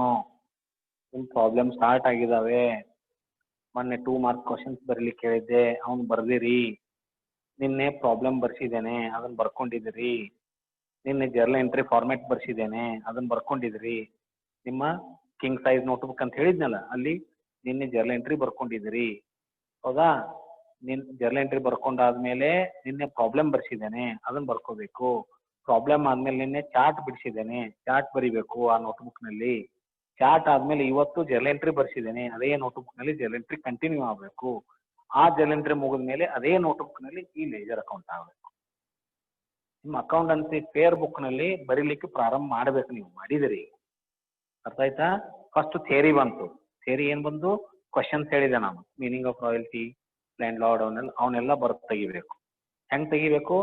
ನಿಮ್ಮ ಪ್ರಾಬ್ಲಮ್ ಸ್ಟಾರ್ಟ್ ಆಗಿದಾವೆ. ಮೊನ್ನೆ 2 ಮಾರ್ಕ್ ಕ್ವಶನ್ಸ್ ಬರೀಲಿಕ್ಕೆ ಹೇಳಿದ್ದೆ, ಅವ್ನು ಬರ್ದಿರಿ. ನಿನ್ನೆ ಪ್ರಾಬ್ಲಮ್ ಬರ್ಸಿದ್ದೇನೆ, ಅದನ್ನ ಬರ್ಕೊಂಡಿದ್ದೀರಿ. ನಿನ್ನೆ ಜರ್ನಲ್ ಎಂಟ್ರಿ ಫಾರ್ಮ್ಯಾಟ್ ಬರ್ಸಿದ್ದೇನೆ, ಅದನ್ನ ಬರ್ಕೊಂಡಿದ್ರಿ. ನಿಮ್ಮ ಕಿಂಗ್ ಸೈಜ್ ನೋಟ್ಬುಕ್ ಅಂತ ಹೇಳಿದ್ನಲ್ಲ, ಅಲ್ಲಿ ನಿನ್ನೆ ಜರ್ನಲ್ ಎಂಟ್ರಿ ಬರ್ಕೊಂಡಿದ್ದೀರಿ. ಹೌದಾ? ಜರ್ನಲ್ ಎಂಟ್ರಿ ಬರ್ಕೊಂಡಾದ್ಮೇಲೆ ನಿನ್ನೆ ಪ್ರಾಬ್ಲಮ್ ಬರ್ಸಿದ್ದೇನೆ, ಅದನ್ನ ಬರ್ಕೋಬೇಕು. ಪ್ರಾಬ್ಲಮ್ ಆದ್ಮೇಲೆ ನಿನ್ನೆ ಚಾರ್ಟ್ ಬಿಡಿಸಿದ್ದೇನೆ, ಚಾರ್ಟ್ ಬರಿಬೇಕು ಆ ನೋಟ್ಬುಕ್ ನಲ್ಲಿ. ಚಾರ್ಟ್ ಆದ್ಮೇಲೆ ಇವತ್ತು ಜರ್ನಲ್ ಎಂಟ್ರಿ ಬರ್ಸಿದ್ದೇನೆ, ಅದೇ ನೋಟ್ಬುಕ್ ನಲ್ಲಿ ಜರ್ನಲ್ ಎಂಟ್ರಿ ಕಂಟಿನ್ಯೂ ಆಗಬೇಕು. ಆ ಜರ್ನಲ್ ಎಂಟ್ರಿ ಮುಗಿದ ಮೇಲೆ ಅದೇ ನೋಟ್ಬುಕ್ ನಲ್ಲಿ ಈ ಲೇಜರ್ ಅಕೌಂಟ್ ಆಗಬೇಕು. ನಿಮ್ಮ ಅಕೌಂಟೆನ್ಸಿ ಫೇರ್ ಬುಕ್ ನಲ್ಲಿ ಬರೀಲಿಕ್ಕೆ ಪ್ರಾರಂಭ ಮಾಡ್ಬೇಕು. ನೀವು ಮಾಡಿದಿರಿ, ಅರ್ಥ ಆಯ್ತಾ? ಫಸ್ಟ್ ಥಿಯರಿ ಬಂತು. ಥಿಯರಿ ಏನ್ ಬಂದು? ಕ್ವಶನ್ಸ್ ಹೇಳಿದೆ ನಾನು. Meaning of royalty, land lord, ಅವನ್ನೆಲ್ಲ ಬರ್ದು ತೆಗಿಬೇಕು. ಹೆಂಗ್ ತೆಗಿಬೇಕು?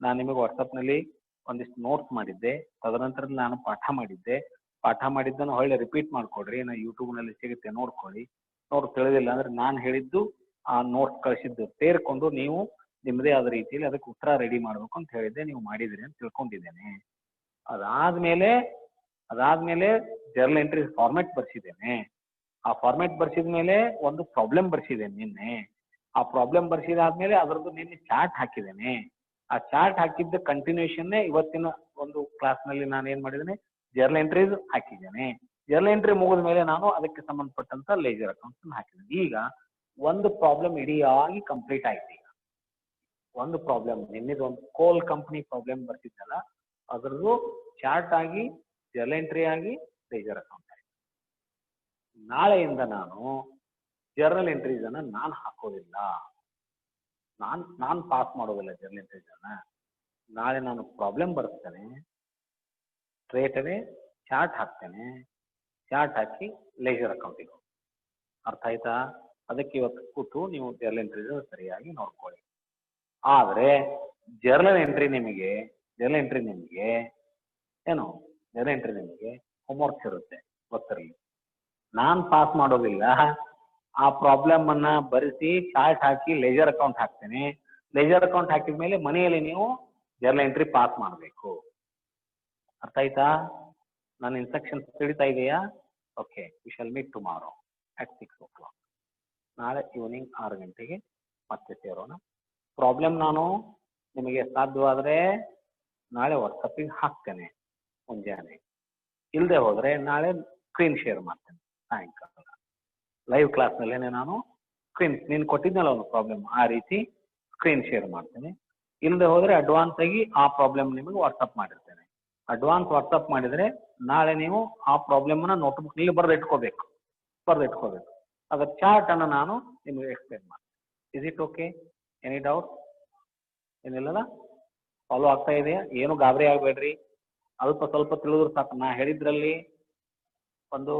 ನಾನು ನಿಮಗೆ ವಾಟ್ಸಪ್ ನಲ್ಲಿ ಒಂದಿಷ್ಟು ನೋಟ್ಸ್ ಮಾಡಿದ್ದೆ. ತದನಂತರ ನಾನು ಪಾಠ ಮಾಡಿದ್ದನ್ನು ಹೊಳ್ಳಿ ರಿಪೀಟ್ ಮಾಡ್ಕೊಡ್ರಿ. ನಾ ಯೂಟ್ಯೂಬ್ ನಲ್ಲಿ ಸಿಗುತ್ತೆ, ನೋಡ್ಕೊಳ್ಳಿ. ತಿಳಿದಿಲ್ಲ ಅಂದ್ರೆ ನಾನು ಹೇಳಿದ್ದು ಆ ನೋಟ್ಸ್ ಕಳಿಸಿದ್ದು ಸೇರ್ಕೊಂಡು ನೀವು ನಿಮ್ಮದೇ ಆದ ರೀತಿಯಲ್ಲಿ ಅದಕ್ಕೆ ಉತ್ತರ ರೆಡಿ ಮಾಡ್ಬೇಕು ಅಂತ ಹೇಳಿದ್ದೆ. ನೀವು ಮಾಡಿದಿರಿ ಅಂತ ತಿಳ್ಕೊಂಡಿದ್ದೇನೆ. ಅದಾದ್ಮೇಲೆ ಜರ್ನಲ್ ಎಂಟ್ರಿ ಫಾರ್ಮ್ಯಾಟ್ ಬರ್ಸಿದ್ದೇನೆ. ಆ ಫಾರ್ಮ್ಯಾಟ್ ಬರ್ಸಿದ ಮೇಲೆ ಒಂದು ಪ್ರಾಬ್ಲಮ್ ಬರ್ಸಿದ್ದೇನೆ ನಿನ್ನೆ. ಆ ಪ್ರಾಬ್ಲಮ್ ಬರ್ಸಿದಾದ್ಮೇಲೆ ಅದರದ್ದು ನಿನ್ನೆ ಚಾರ್ಟ್ ಹಾಕಿದ್ದೇನೆ. ಆ ಚಾರ್ಟ್ ಹಾಕಿದ್ದ ಕಂಟಿನ್ಯೂಷನ್ನೇ ಇವತ್ತಿನ ಒಂದು ಕ್ಲಾಸ್ನಲ್ಲಿ ನಾನು ಏನು ಮಾಡಿದ್ದೇನೆ, ಜರ್ನಲ್ ಎಂಟ್ರೀಸ್ ಹಾಕಿದ್ದೇನೆ. ಜರ್ನಲ್ ಎಂಟ್ರಿ ಮುಗಿದ ಮೇಲೆ ನಾನು ಅದಕ್ಕೆ ಸಂಬಂಧಪಟ್ಟಂತ ಲೇಜರ್ ಅಕೌಂಟ್ಸ್ ಹಾಕಿದ್ದೇನೆ. ಈಗ ಒಂದು ಪ್ರಾಬ್ಲಮ್ ಇಡಿಯಾಗಿ ಕಂಪ್ಲೀಟ್ ಆಯ್ತು. ಈಗ ಒಂದು ಪ್ರಾಬ್ಲಮ್, ನಿನ್ನೆದು ಒಂದು ಕೋಲ್ ಕಂಪ್ನಿ ಪ್ರಾಬ್ಲಮ್ ಬರ್ತಿದ್ದಲ್ಲ, ಅದರದ್ದು ಚಾರ್ಟ್ ಆಗಿ ಜರ್ನಲ್ ಎಂಟ್ರಿ ಆಗಿ ಲೇಜರ್ ಅಕೌಂಟ್ ಆಯ್ತು. ನಾಳೆಯಿಂದ ನಾನು ಜರ್ನಲ್ ಎಂಟ್ರೀಸ್ ಅನ್ನ ನಾನು ಹಾಕೋದಿಲ್ಲ, ನಾನು ಪಾಸ್ ಮಾಡೋದಿಲ್ಲ ಜರ್ನಲ್ ಎಂಟ್ರೀಸ್ ಅನ್ನ. ನಾಳೆ ನಾನು ಪ್ರಾಬ್ಲಮ್ ಬರ್ತೇನೆ, ಸ್ಟ್ರೇಟ್ ಅವೇ ಚಾರ್ಟ್ ಹಾಕ್ತೇನೆ, ಚಾರ್ಟ್ ಹಾಕಿ ಲೇಜರ್ ಅಕೌಂಟಿಗೆ. ಅರ್ಥ ಆಯ್ತಾ? ಅದಕ್ಕೆ ಇವತ್ತು ಕೂತು ನೀವು ಜರ್ನಲ್ ಎಂಟ್ರೀಸ್ ಸರಿಯಾಗಿ ನೋಡ್ಕೊಳ್ಳಿ. ಆದರೆ ಜರ್ನಲ್ ಎಂಟ್ರಿ ನಿಮಗೆ ಏನು, ಜರ್ನಲ್ ಎಂಟ್ರಿ ನಿಮಗೆ ಹೋಮ್ವರ್ಕ್ಸ್ ಇರುತ್ತೆ, ಗೊತ್ತಿರಲಿ. ನಾನು ಪಾಸ್ ಮಾಡೋದಿಲ್ಲ, ಆ ಪ್ರಾಬ್ಲಮ್ ಅನ್ನ ಬರೆಸಿ ಚಾರ್ಟ್ ಹಾಕಿ ಲೇಜರ್ ಅಕೌಂಟ್ ಹಾಕ್ತೇನೆ. ಲೇಜರ್ ಅಕೌಂಟ್ ಹಾಕಿದ ಮೇಲೆ ಮನೆಯಲ್ಲಿ ನೀವು ಜರ್ನಲ್ ಎಂಟ್ರಿ ಪಾಸ್ ಮಾಡಬೇಕು. ಅರ್ಥ ಆಯ್ತಾ? ನನ್ನ ಇನ್ಸ್ಟ್ರಕ್ಷನ್ಸ್ ತಿಳಿತಾ ಇದೆಯಾ? Okay, we shall meet tomorrow at 6 o'clock. ನಾಳೆ ಈವ್ನಿಂಗ್ 6 ಗಂಟೆಗೆ ಮತ್ತೆ ಸೇರೋಣ. ಪ್ರಾಬ್ಲಮ್ ನಾನು ನಿಮಗೆ ಸಾಧ್ಯವಾದರೆ ನಾಳೆ ವಾಟ್ಸಪ್ಪಿಗೆ ಹಾಕ್ತೇನೆ ಮುಂಜಾನೆ, ಇಲ್ಲದೆ ಹೋದರೆ ನಾಳೆ ಸ್ಕ್ರೀನ್ ಶೇರ್ ಮಾಡ್ತೇನೆ ಸಾಯಂಕಾಲ ಲೈವ್ ಕ್ಲಾಸ್ನಲ್ಲೇ. ನಾನು ಸ್ಕ್ರೀನ್ ನೀನು ಕೊಟ್ಟಿದ್ನಲ್ಲ ಒಂದು ಪ್ರಾಬ್ಲಮ್, ಆ ರೀತಿ ಸ್ಕ್ರೀನ್ ಶೇರ್ ಮಾಡ್ತೇನೆ. ಇಲ್ಲದೆ ಹೋದರೆ ಅಡ್ವಾನ್ಸ್ ಆಗಿ ಆ ಪ್ರಾಬ್ಲಮ್ ನಿಮಗೆ ವಾಟ್ಸಪ್ ಮಾಡಿರ್ತೇನೆ. ಅಡ್ವಾನ್ಸ್ ವಾಟ್ಸಪ್ ಮಾಡಿದರೆ ನಾಳೆ ನೀವು ಆ ಪ್ರಾಬ್ಲಮ್ನ ನೋಟ್ಬುಕ್ನಲ್ಲಿ ಬರೆದಿಟ್ಕೋಬೇಕು. ಅದರ ಚಾರ್ಟ್ ಅನ್ನು ನಾನು ನಿಮಗೆ ಎಕ್ಸ್ಪ್ಲೇನ್ ಮಾಡ್ತೇನೆ. Is it okay? Any doubt? ಏನಿಲ್ಲಲ್ಲ? ಫಾಲೋ ಆಗ್ತಾ ಇದೆಯಾ? ಏನು ಗಾಬರಿ ಆಗಬೇಡ್ರಿ, ಅಲ್ಪ ಸ್ವಲ್ಪ ತಿಳಿದ್ರು ಸಾಕು. ನಾ ಹೇಳಿದ್ರಲ್ಲಿ ಒಂದು